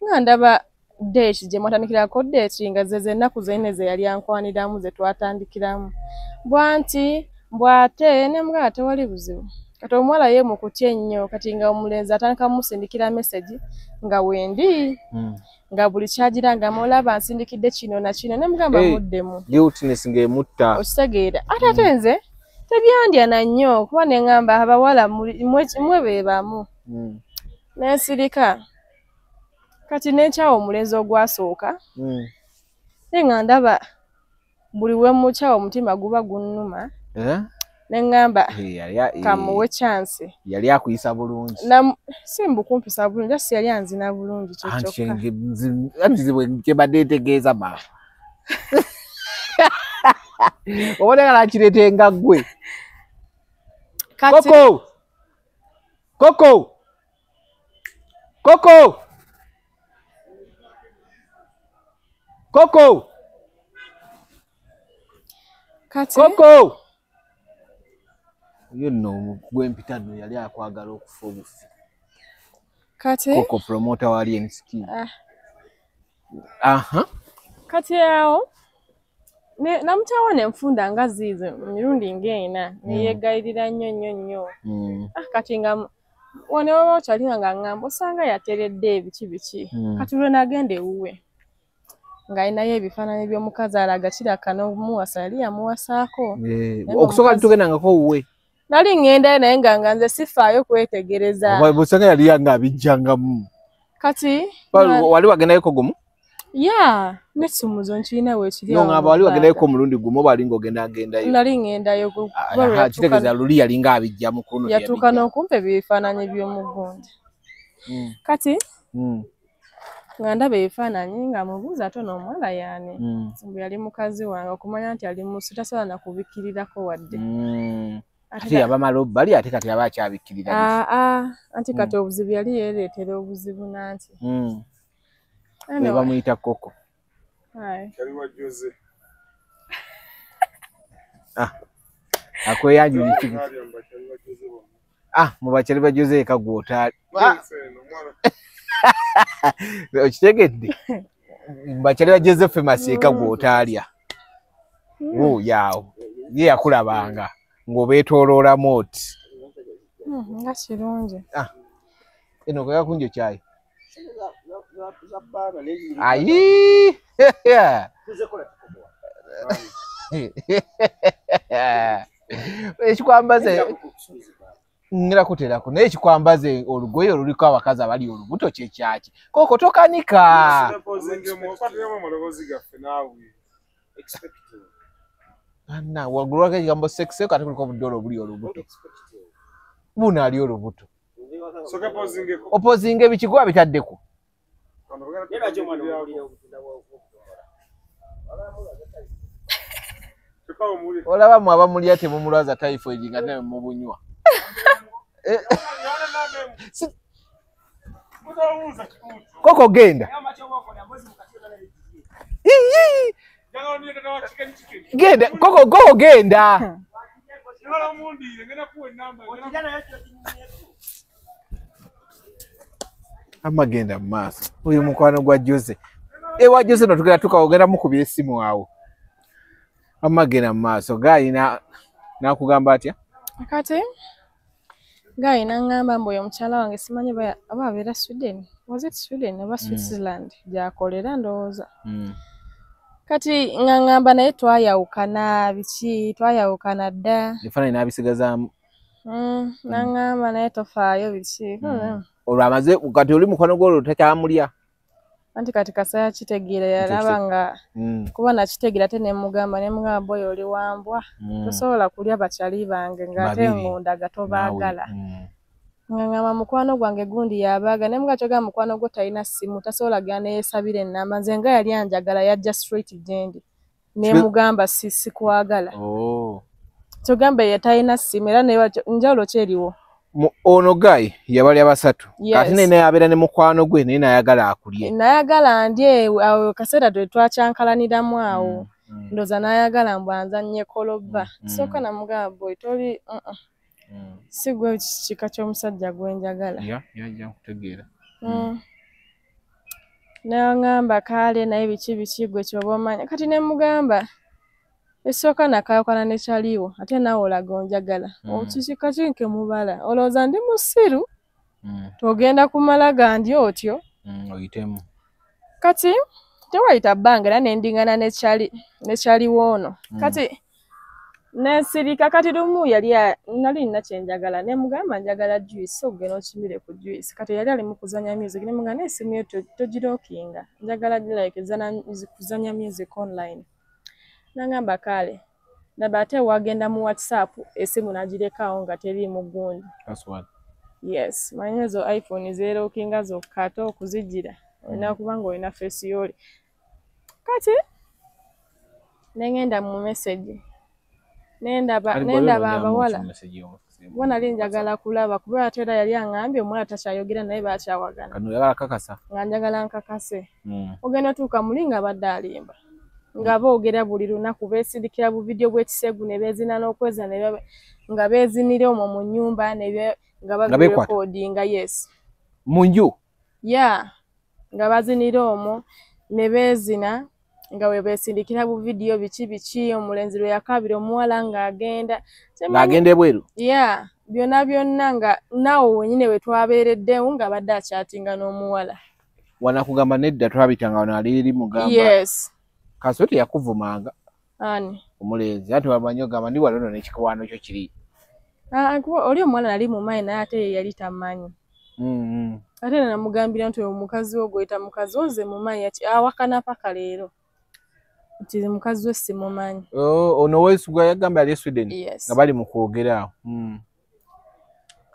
nga ndaba date gye mwatandikirako date nga ze ennaku zenne ze yali ankwaniramu ze twatandikiramu. Bwanti mbwate ne mugamba tewali buzibu. Kati omuwala ye mu kutya ennyo kati nga omulenzi atandika musindikira message nga wendi nga buli kyagira nga mulaba nsindikidde kino na kino ne mugamba muddemu. Guiltiness ng'emutta. Okitegeera. Ate nze tebyandya na nnyo kuba ne ngamba abawala mwe beebamu. N'ensirika. Kati n'ekyawo omulenzi ogwasooka. Ne nga ndaba buli we mukyawo omutima guba gunnuma. Ne ngamba kamuwe chance. Yali akuyisa bulungi. Simbukumpisa bulungi asi yali anzina bulungi kyokka. Anti kye badde ntegeeza ba. Oboneka kirete nga ggwe. Koko! Koko! Koko! Koko! Kati Koko! Yo no gwempita no yali akwagala okufa obufi. Kati Koko promoter wali NSK. Kati awo namutawa ne nfunda nga ziizo mirundi ng'ena neyeegayirira nnyo. Kati nga wano kyali nga ngamba osanga yateredde biki. Kati lwe nagenda ewuwe nga alinayo ebifaananyi by'omukazi alaga kiraka n'omuwasa yali yamuwasaako. Okusooka tugendangako ewuwe. Nali ngenda naye nga nze sifaayo kwetegereza. Busanga yali yanga abijjangamu. Kati wali wagendayo kogomu? Ya, nesumuzo nkirina weekiri awo. Ngamba wali wagendayo ko mulundi gumu oba ali ng'ogendayo? Nali ngendayo. Kitegeeza luli yali ng'abijjamu kuno. Yatuuka n'okumpa ebifaananyi by'omugundi. Kati nga ndaba ebifaananyi nga mubuuza ate n'omuwala yaani. Mbu yali mukazi wange okumanya nti ali musu tasobola na kubikkirirako wadde. Ate yabamala bali ate kati aba akyabikkirira. Anti kati obuzibu yali yeereetera obuzibu nanti. Ne bamuyita Koko. Kyaliwa Jose. Akweyanjula ekiki. Mu bakyaliwa Jose kagwotali. Okitegedde? Mu bakyaliwa Joseph Masika gw'otaalya. wo yaawo ye yakulabanga ng'obeetooloola mooti nga kirungi eno kaya kunjo chai ayi ekikwambaze ngira kuterako naye ekikwambaze olugoye oluliko abakazi abali olubuto kyekyaki koko tokanika anna wagulwako ekigambo sekise kati kuliko obuddolo obuli olubuto buno ali olubuto opozinga ebikigwa bitaddeko olaba mu abamulya temumulwaza typhoid nga naye mubunywa koko genda genda koko genda amagenda mu maaso oyo mukwano gwa Jose ewa Jose no tugenda tukawogera mukubye essimu awo amagenda mu maaso gayina nakugamba atya kati gayina ngamba mboyo omukyala wange simanyi aba abeera Sweden was it Sweden oba Switzerland gyakolera ndowooza kati ngamba naye twayawukana biki twayawukana dda ebifaananyi n'abisigazaamu nangamba naye tofaayo biki olwo amaze kati oli mukwano gw'olwo takyamulya anti kati Kasaya kitegeera yalaba nga kuba nakitegeera ate nemugamba boyo oli wambwa tosobola kulya bakyali bange ng'ate ngondaga tobaagala ngamba mukwano gwange gundi yabaaga nemuga kyoga mukwano gwo talina ssimu tasobola genda neyeesabira ennamba nze nga yali anjagala yajja straight gyendi nemugamba sikwagala kyogamba ye talina ssimu era njawulo ki eriwo ono Guy yabalya basatu kati naye abeera ne mukwano gwe naye nayagala akulye nayagala ndye awo kaseera twakyankalaniramu awo ndoza nayagala mbwanzanye koloba sooka namugamba boy toli sigwe kika ky'omusajja gwenjagala yajja kutegeera nangamba kale naye biki gwe kyoba omanya kati nemugamba esooka nakayokana nekyaliwo ate naawe olaga onjagala okikika kinke mubala olowooza ndi musiru togenda kumala gandi otyo oyitemu kati tewayita bbanga era nendingana nekyaliwo ono kati nesirika kati lumu nali nina kyenjagala nemugamba njagala juice ogenda okimire ku juice kati yali ali mu kuzanya music nemugamba n'essimu yo togirookinga njagala like kuzanya music online nangamba kale naba ate wagenda mu WhatsApp esimu nagirekawo nga teri mu gundi yes manyi ezo iPhone zeerookinga zokka ate okuzigira olina kubanga olina face yoli kati nengenda mu message nendaba abawala bo nali njagala kulaba kuba ate era yali aŋŋambye omuwala takyayogera naye bakyawagana nga njagala nkakase ogenda otuuka muli nga badde alimba nga boogera buli lunaku beesindikira bu vidiyo bw'ekisegu ne beezina n'okweza nga beezinira omwo mu nnyumba nga babirekodinga yes mu nju nga bazinira omwo ne beezina nga we beesindikira bu vidiyo biki omulenzi lwe yakabira omuwala ng'agenda ebweru byonna nga naawe wenyine we twabeereddewo nga badde akyatinga n'omuwala wanakugamba nedda twabitanga wano ali eri mugamba Kasoti yakuvumanga ani omulenzi ati wamanyi ogamba ndi walono n'ekikowaano kyo kiri oli omwana nali mu maayi naye ate yali tamanyi ate namugambira nti omukazi wo gweta mukazi woze mu maayi awakana paka leero nti mukazi we simumanyi ono weesugwa yagamba ali Sweden nga bali mu kwogera awo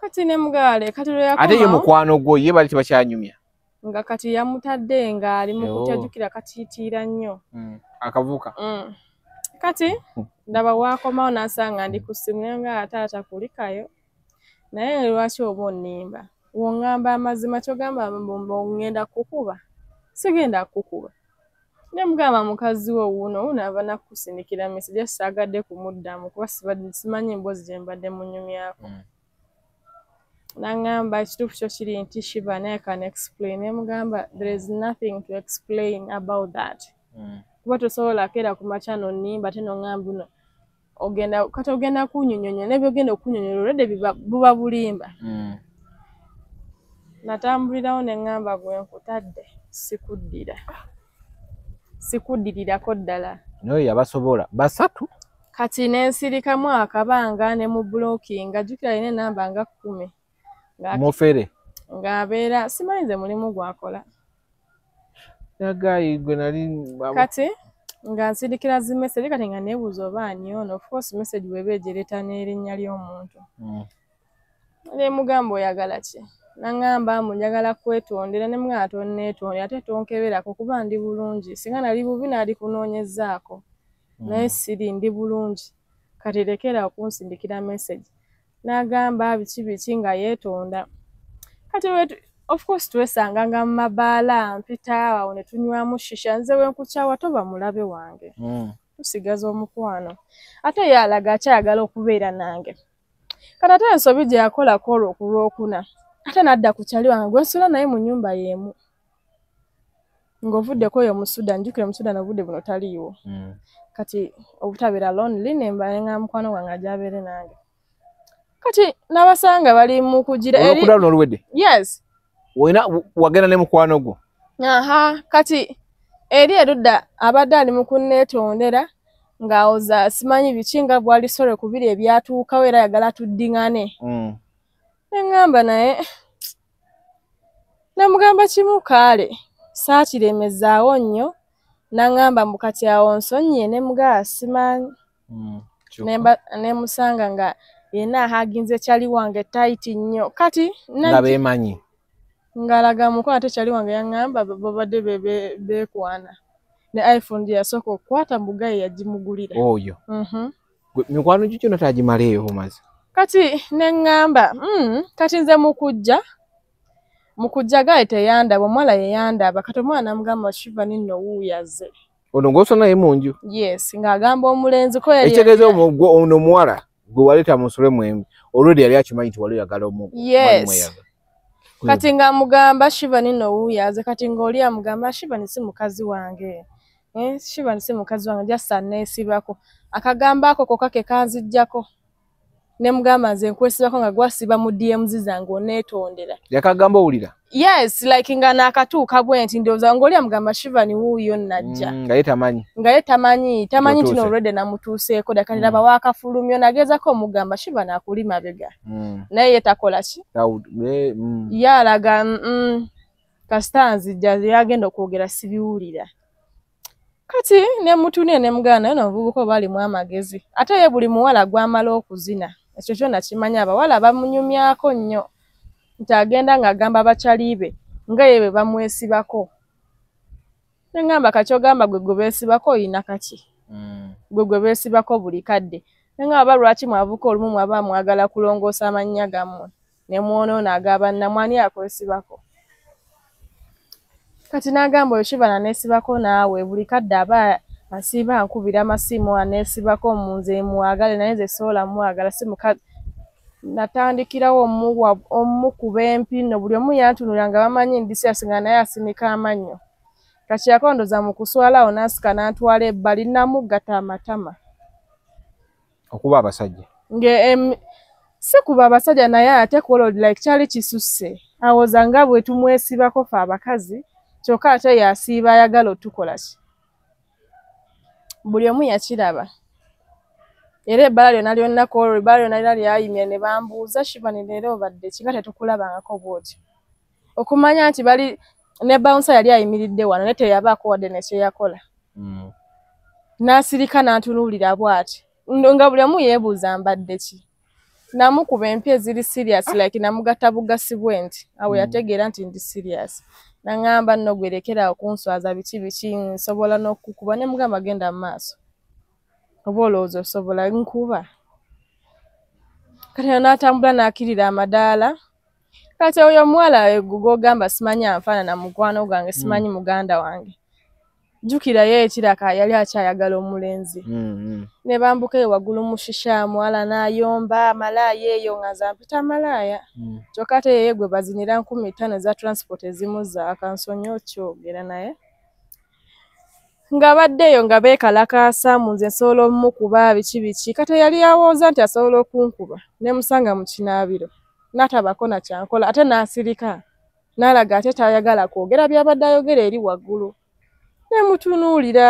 kati nemugale kati lwe yakoma ate ye mukwano gwo ye bali tebakyanyumya nga kati yamutadde nga ali mu kutajukira katiitiira nnyo akavuka kati ndaba waakomawo n'asanga ndi ku ssimu naye nga taata kulikayo naye lwaki oba onnimba wongamba amazima kyogamba ngenda kukuba sigenda kukuba nemugamba mukazi wo wuuno ava nakusindikira mesejja saagadde kumuddamu kuba simanyi emboozi gye mbadde munyumyako nangamba ekituufu kyo kiri nti Shiva naye can explain nemugamba there is nothing to explain about that kuba tosobola kera ku machano nimba teno ngambu no ogenda kunyonyonya nebyo ogenda okunyonyola olede buba bulimba. Natambulirawo ne ngamba gwe nkutadde sikuddirirako ddala. Naye yabasobola basatu kati nensirikamu akabanga ne mu blocking jukira ine namba nga 10 mufere ng'abeera simanyi nze mulimu gwakola yagayi gwe nali kati nga nsirikira zi message kati nga neebuuza oba ani ono. Of course message bw'eba ejereeta n'erinnya ly'omuntu. Ne mugamba oyagala ki? Nangamba njagala kwetondera ne mwana tonneetondera ate tonkeberako kuba ndi bulungi. Singa nali bubi nali kunoonyezaako. Naye siri ndi bulungi. Kati lekera okunsindikira message. Nagamba biki nga yeetonda. Kati of course twesanga nga mu mabaala mpita awo ne tunywamu shisha nze we nkukyawa toba mulabe wange. Tusigaza omukwano. Ate ye alaga akyayagala okubeera nange. Kati ate ensobi gye yakolako olw'okuna. Ate nadda ku kyali wange gwe nsula naye mu nnyumba y'emu. Ng'ovuddeko yo mu Sudan, njukira mu Sudan obudde buno taliiwo. Kati obutabeera lonely nemba nga mukwano gwange agy'abeere nange. Kati n'abasanga bali mu kugira eri okudala n'oluwedde. Yes. Wagenda ne mukwano gwo. Kati eri erudda abadde ali mu kunneetondera ng'awoza simanyi biki nga bwali sore kubiri ebyatuukawo era yagala tuddiŋŋane. Nengamba naye namugamba kimu kaale saakiremezaawo nnyo nangamba mbu kati awo nsonyiye ne mugaa simanyi. Nemusanga nga yenna ahaginze kyali wange taiti nnyo kati nga beemanyi ngalaga mukono ate kyali wange yaŋŋamba babadde beekwana ne iPhone gye yasooka okukwata mbugaye yagimugulira oyo. Mikwano gyo kyonna tagimaleeyo omaze. Kati neŋŋamba kati nze mukujja gaye teyandaba omuwala yeyandaba kati omwana namugamba Shiva nino wuuyaze. Ono ng'osa naye mu nju? Yes, ng'agamba omulenzi ko yali ekitegeeza ono omuwala gwe waleeta musule mwembi olwedi yali akimanyi nti wali oyagala yes. Kati ng'amugamba Shiva nino wuuyaze kati ng'oli amugamba Shiva ni si mukazi wange. Shiva ni si mukazi wange jasa neesibako. Akagamba ako kokka ke kanzijjako. Ne mugamba nze nkwesibako nga gwasiba mu DMs zange oneetondera. Yakagamba owulira? Yes, like nga nakatuuka bwe nti ndowooza ng'oli amugamba Shiva ni wuuyo najja. Nga ye tamanyi nti no already namutuuseeko dakati laba waakafulumyo nagezako omugamba Shiva naakuli mabega. Naye ye takola ki? Ye alaga kasita nzijja yagenda okwogera sibiwulira. Kati ne mutunie ne mugamba naye n'omuvubuka baalimu amagezi. Ate ye buli muwala gw'amala okuzina. Ekyo kyonna kimanya abawala bamunyumyako nnyo. Nti agenda ng'agamba bakyali be nga ye be bamwesibako. Ne ngamba kati ogamba gwe beesibako oyina kaki? Gwe beesibako buli kadde. Ne ngamba lwaki mwavuka olumu mwaba mwagala kulongoosa amannya gammwe ne mwonoona ag'abannamwani akwesibako. Kati n'agamba oyo Shiva naneesibako naawe buli kadde aba asiiba nkubira amasimu aneesibako mu nze mwagale naye nze soola mwagala si mukazi. Natandikirawo omukuba empino buli omu yantunulira nga bamanyi ndisiasi nga naye asimika amannyo. Kati yakondoza mu kuswalawo n'asika n'antwala ebbali namuggata amatama. Okuba abasajja? Si kuba abasajja naye ate kuolodi like kyali kisusse. Awoza nga bwe tumwesibako fe abakazi kyokka ate yasiiba ayagala otukola ki? Buli omu yakiraba. Era ebbala lyonna lyonna kuolwo ebbala lyonna lira lyayimye ne bambuuza Shiva ne leero obadde ki nga tetukulabangako bw'oti. Okumanya nti bali ne bouncer yali ayimiridde wano naye teyabaako wadde ne kyeyakola. N'asirika n'antunuulira bw'ati. Nga buli omu yeebuuza mbadde ki? Namukuba empya eziri serious like namugatta bugasibwe nti awo yategeera nti ndi serious. Nangamba nno gwerekera okunswaza biki nsobola n'okukuba ne mugamba genda mu maaso. Oba olowooza osobola nkuba. Kati n'atambula n'akirira amadaala. Kati oyo omuwala gw'ogamba simanyi anfaanana mukwano gwange simanyi muganda wange. Jjukira ye ekiraka yali akyayagala omulenzi. Ne bambuka eyo waggulu mu shisha muwala n'ayomba malaaya eyo nga zampita malaaya. Kyokka ate yeye gwe bazinira 15 za transport ezimu za akansonyi okyogera naye. nga baddeyo nga beekalakaasa mu nze nsobola omukuba biki kati yali awooza nti asobola okunkuba ne musanga mu kinaabiro n'atabako na kyankola ate n'asirika n'alaga ate tayagala kwogera byabadde ayogera eri waggulu ne mutunuulira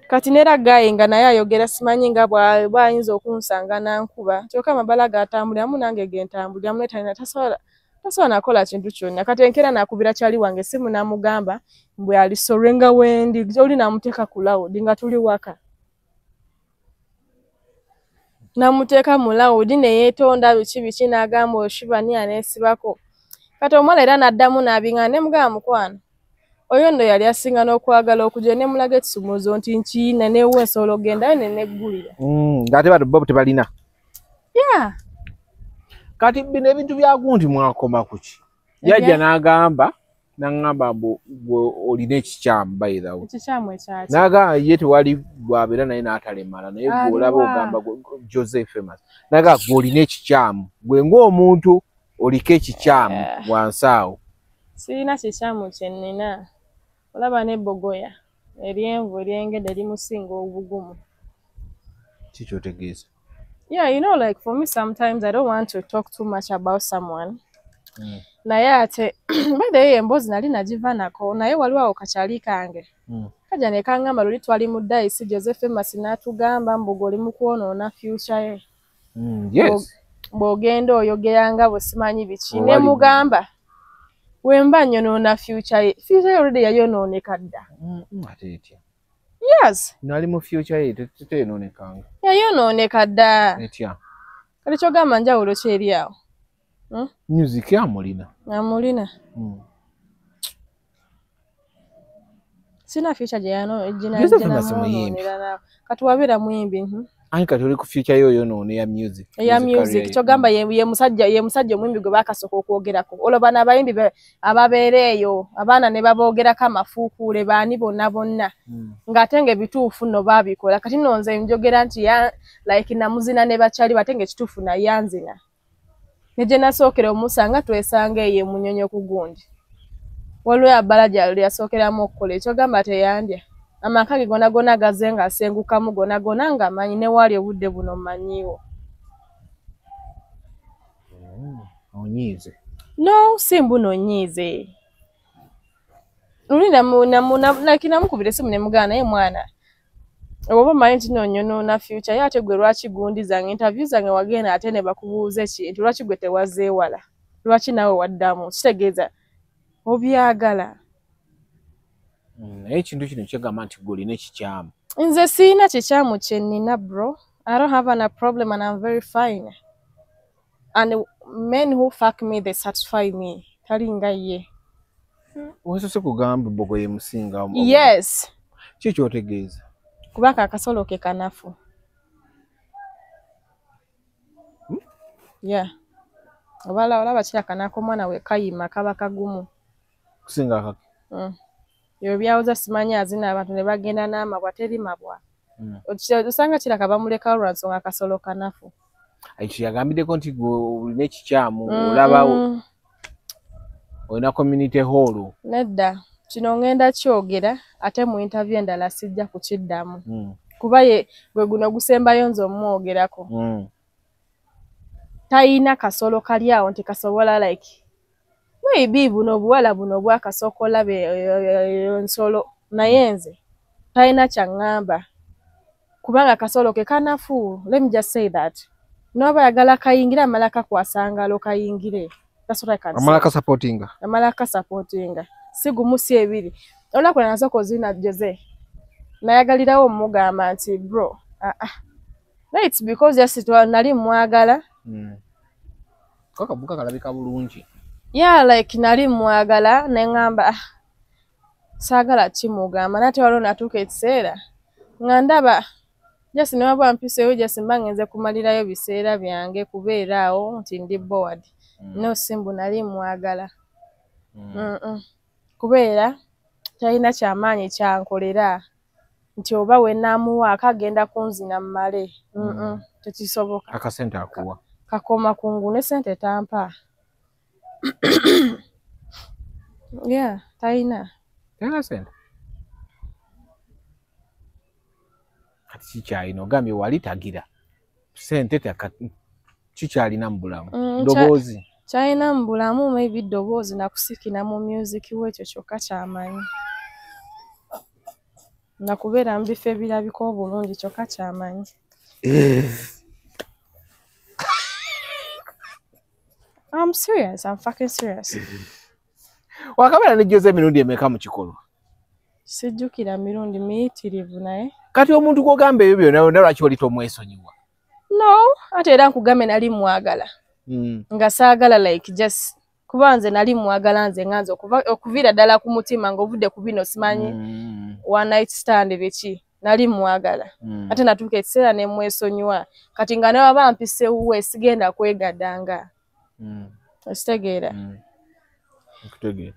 kati neera gaye nga naye ayogera simanyi nga bw'ayinza okunsanga nankuba kyokka amabala gatambuliramu nange gentambuliramu netalina tasobola nakola kintu kyonna kati enkeera nakubira kyali wange simu namugamba mbwe alisorwe nga wendi oli namuteeka ku lawudi nga tuli waka namuteeka mu lawudi neyeetonda biki n'agamba oshibani aneesibako kati omuwala era n'addamu n'abingana ne mugamba mukwano oyo nno yali asinga n'okwagala okujja ne mulaga ekisumuuzo nti nkiina neewe nsobola ogendayo ne neggulira ng'ate bado bo tebalina kati bino ebintu byagundi mwakoma kuki yajja n'agamba olina ekikyamu bayirawo ekikyamu ekyaki n'agamba ye tewali bwabeera naye n'atalemala naye gw'olaba ogamba Joseph Famous n'agamba gw'olina ekikyamu gwe ng'omuntu oliko ekikyamu wansi awo sirina kikyamu kye nnina olaba n'ebbogoya eryenvu eryengedde limusinga obugumu kikyotegeeza Yeah, you know, like for me, sometimes I don't want to talk too much about someone. Naye ate, by the way, embozi nali nagivanako, naye waliwo awo kakyali kange. Kajja ne kangamba luli twali mu dayisi Joseph Famous n'atugamba mbu oli mu kwonoona future ye. Yes. Bw'ogenda oyogera nga bwe simanyi biki. Ne mugamba, wemba nyonoona future ye. Future ye already yayonooneka dda. Ate etya. Yes. Nali mu future ye teyonoonekanga. Yayonooneka dda. Etya. Kati kyogamba njawulo kyeri awo. Music amulina. Amulina. Sina future gye yanoonera. Kati wabeera muyimbi. Ani kati oli ku future yo yonoona ya music. Eya music. Kyogamba ye musajja omuyimbi gwe baakasooka okwogerako. Olwo bano abayimbi ababeera eyo abaana ne baboogerako amafuukuule baani bonna. Ng'ate ng'ebituufu nno baabikola. Kati nno nze njogera nti like namuzina ne bakyali bate ng'ekituufu naye anzina. Ne gye nasookera omusanga twesanga eyo emunyonyo ku gundi. Waliwo abbala gyali yasookeramu okukola ekyogamba teyandya. Amaka ge gonna gaze ng'asengukamu gonna ng'amanyi ne waali obudde buno mmanyiiwo. Onyiize? No, si mbuno nnyiize. Luli namukubira essimu ne mugamba naye mwana oba omanyi nti nonyonoona future ye ate gwe lwaki gundi zange interview zange wagenda ate ne bakubuuza ekintu lwaki gwe tewazeewala lwaki naawe waddamu kitegeeza obyagala. Naye ekintu kino kyegamba nti gw'olina ekikyamu. Nze siina kikyamu kye nnina bro. I don't have a problem and I'm very fine. And men who fuck me, they satisfy me. Talinga ye. Oweesose kugamba bbogo ye musinga. Yes. Kiki otegeeza? Kubanga akasolo ke kanafu. Yeah. Olaba kira kanako mwana we kayima kaba kagumu. Kusinga kake. Yo byawoza simanyi azina abantu ne bagenda n'amabwa teri mabwa. Osanga kiraka bamuleka olwansonga akasolo kanafu. Ekyo yagambiddeko nti olina ekikyamu olaba olina community hall. Nedda kino ngenda kyogera ate mu interview endala sijja kukiddamu. Kuba ye gwe guno gusembayo nze omwogerako. Tayina kasolo kali awo nti kasobola like maybe buno obuwala buno bwakasokola nsolo naye nze tayina kyaŋŋamba kubanga kasolo ke kanafu. Let me just say that. Noba yagala kayingira amala kakwasangalo kayingire. That's what I can say. Amala ka supportinga. Sigumu si ebiri. Olako nasoko zina Jose. Nayagalirawo omugamba nti bro. It's because just nali mwagala. Kaka buka kalabika bulungi. Yeah, like nali mwagala neŋŋamba saagala kimugamba nate waliwo natuuka ekiseera nga ndaba just ne wabwa mpiseewo just mba ngenze kumalirayo biseera byange kubeera awo nti ndi board. No simbu nali mwagala. Kubeera talina kyamaanyi kyankolera nti oba we naamuwa akagenda kunzina mmale. Tekisoboka. Akasente akuwa. Kakoma kungu ne sente tampa. Yeah, talina. Talina sente? kati kikyalina ogambye wali tagira sente kikyalina mu bulamu ddoboozi kyalina mu bulamu maybe ddoboozi nakusikira mu music wekyo kyokka kyamanyi nakubeera mu bifo ebirabika obulungi kyokka kyamanyi I'm serious. I'm fucking serious. Wakabeera ne Jose emirundi emeka mu kikolwa? Sijjukira mirundi miyitirivu naye. Kati omuntu gw'ogamba ebyo byonna lwaki oli tomwesonyiwa? No, ate era nkugambe nali mwagala. Nga saagala like just kuba nze nali mwagala nze nganze okuviira ddala ku mutima ng'ovudde ku bino simanyi one night stand biki nali mwagala. Ate natuuka ekiseera ne mwesonyiwa. Kati nga ne waba mpise wuwe sigenda kwegaddanga. Ositegeera. Okutegeera.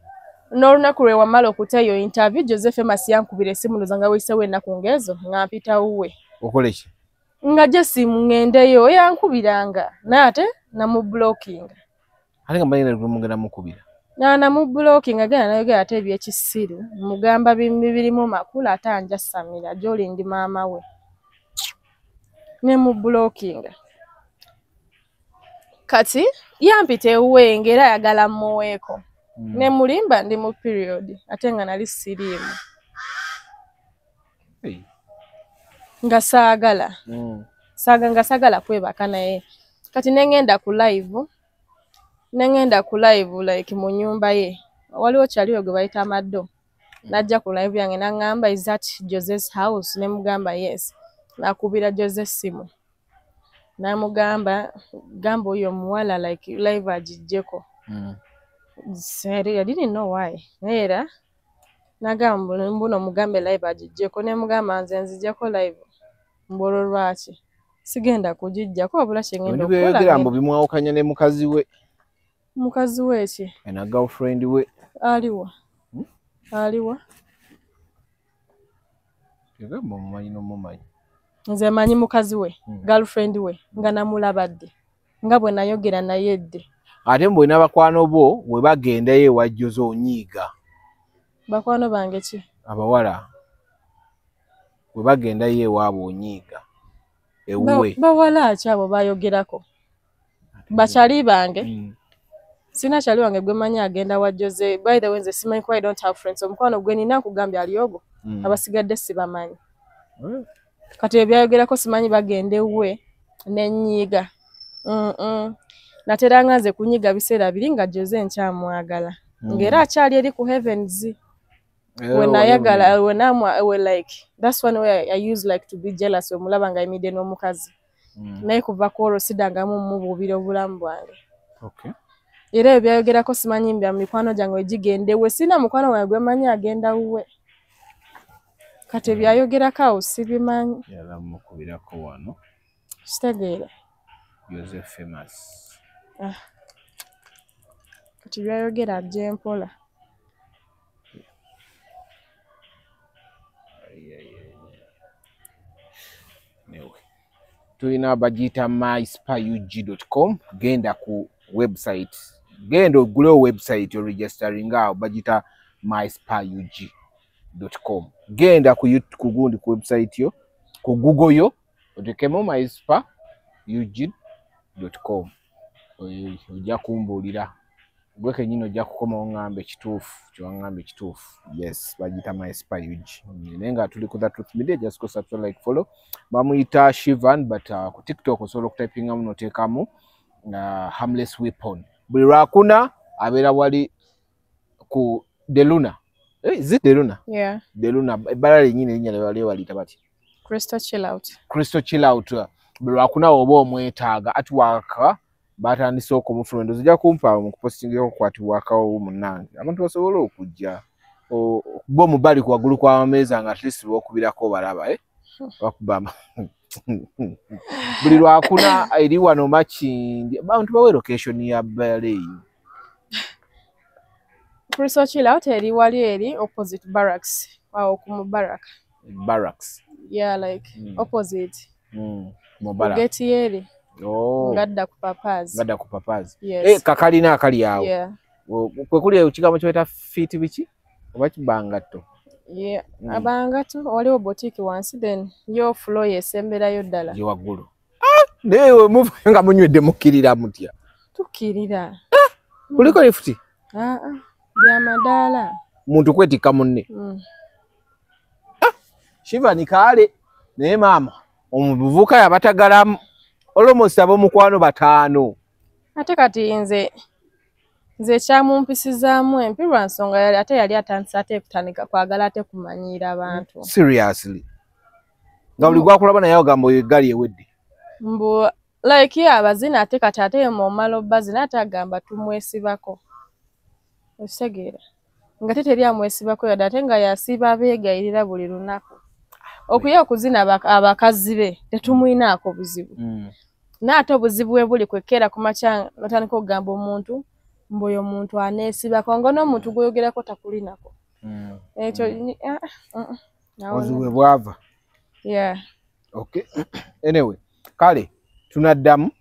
N'olunaku lwe wamala okuta eyo interview Joseph Famous yankubira essimu ndowooza wayiseewo ennaku ngezo nga mpita wuwe. Okole ki? Nga Jesse ŋŋendeyo yankubiranga naye ate namublockinga. Ate nga mbalina mugenda mukubira. Namublockinga agenda nayogera ate ebyekisiru mugamba birimu makulu ate anjasamira gy'oli ndi maama we. Ne mublockinga. Kati yampita ewuwe ng'era ayagala mmuweeko. Ne mulimba ndi mu period ate nga nali siriimu. Nga saagala. Saagala kwebaka naye. Kati nengenda ku live like mu nnyumba ye. Waliwo kyaliwo gwe bayita Amaddo. Najja ku live yange n'aŋŋamba is that Jose's house? Ne mugamba yes. Nakubira Jose simu. Namugamba gamba oyo muwala like live agijjeko. I didn't know why. Era nagamba mbuno mugambe live agijjeko ne mugamba nze nzijjeko live. Mbolo lwaki sigenda kugijjako wabula kyengenda okukola. Nibyo mbu bimwawukanya ne mukazi we. Mukazi we ki? Na girlfriend we. Aliwa. Aliwa. Yagamba mumanyi n'omumanyi. Nze manyi mukazi we, girlfriend we, nga namulabadde. Nga bwe nayogera naye dde. Ate mbwe n'abakwano bo we bagendayo ewa Jose onyiiga. Bakwano bange ki? Abawala. We bagendayo ewaabwe onyiiga. Ewuwe. Bawala ki abo bayogerako? Bakyali bange. Sina kyali wange gwe manyi agenda wa Jose. By the way, nze simanyi kuba I don't have friends. Omukwano gwe nina nkugambye ali ogwo. Abasigadde sibamanyi. Kati ebyayogerako simanyi bagende ewuwe n'ennyiiga. Natera nganze kunyiga biseera biri nga Jose nkyamwagala. Ng'era akyali eri ku heavens. When ayagala, when I'm like, that's one way I use like to be jealous when mulaba nga emide n'omukazi. Naye kuva ku olwo sidangamu mububira obulamu bwange. Okay. Era ebyayogerako simanyi mbya mikwano gyange gigende we sina mukwano wange gwe manyi agenda wuwe. Kati ebyayogerako awo sibimanyi. Yala mukubirako wano. Kitegeera. Jose Famous. Kati byayogera ajje mpola. Tulina bagiyita myspyug.com. Genda ku website. Genda ogule website oregistering awo bagiyita myspyug.com. Genda ku gundi ku website yo ku Google yo otekemo myspyug.com. Ojja kumbuulira gwe kenyini ojja kukoma oŋŋambe ekituufu kyewaŋŋambe ekituufu. Yes, bagiyita myspyug. Naye nga tuli ku The Truth Media, just go subscribe, like, follow. Bamuyita Shivan, but ku TikTok osobola okutypingamu n'oteekamu harmless weapon. Buli lwakuna abeera wali ku Deluna. Is it Deluna? Yeah. Deluna. Ebbala lyennyini erinnya lye waliyita bati? Crystal Chill Out. Crystal Chill Out. Buli lwakuna oba omwetaaga ati waaka batandise okumufuna endozi ojja kumpa mu kupostingako kwati waakawo munnange. Abantu basobole okujja. Bo mubali ku waggulu kw'ameeza nga at least b'okubirako balaba. Bakubama. Buli lwakuna eri wano Makindi. Abantu bawe location ya Baleyi. Crystal Chill Out eri wali eri opposite barracks. Awo ku Mubarak. Barracks. Yeah, like opposite. Mubarak. Geti eri. Oh. Ngadda ku Papazi. Ngadda ku Papazi. Yes. Kakalina akali awo. Yeah. Kwe kuli ekigambo ky'oyita feet biki? Oba kibangatto? Yeah, abangatu waliwo boutique wansi then yo floor yesemberayo ddala. Yo waggulu. Newe muva nga munywedde mukkirira mutya. Tukkirira. Kuliko lifuti? Bya madaala. Muntu kwetikka munne. Shiva ni kale naye maama omuvubuka yabatagalamu almost abomukwano 5. Ate kati nze kyamumpisizaamu empi lwa nsonga ate yali atandise ate kutandika kwagala ate kumanyiira abantu. Seriously? Nga buli gwakulaba naye ogamba egali ewedde. Mbu like abazina ate kati ate mu malo bazina ate agamba tumwesibako. Osegeera. Nga teteri amwesibako yadde ate nga yasiba abeegayirira buli lunaku. Okuya okuzina abakazi be tetumwinaako buzibu. N'ate obuzibu bwe buli kwekera ku makya natandika okugamba omuntu mboyo omuntu aneesibako nga n'omuntu gwoyogerako takulinako. Ekyo oziwe bwava. Yeah. Okay. Anyway, kale tunaddamu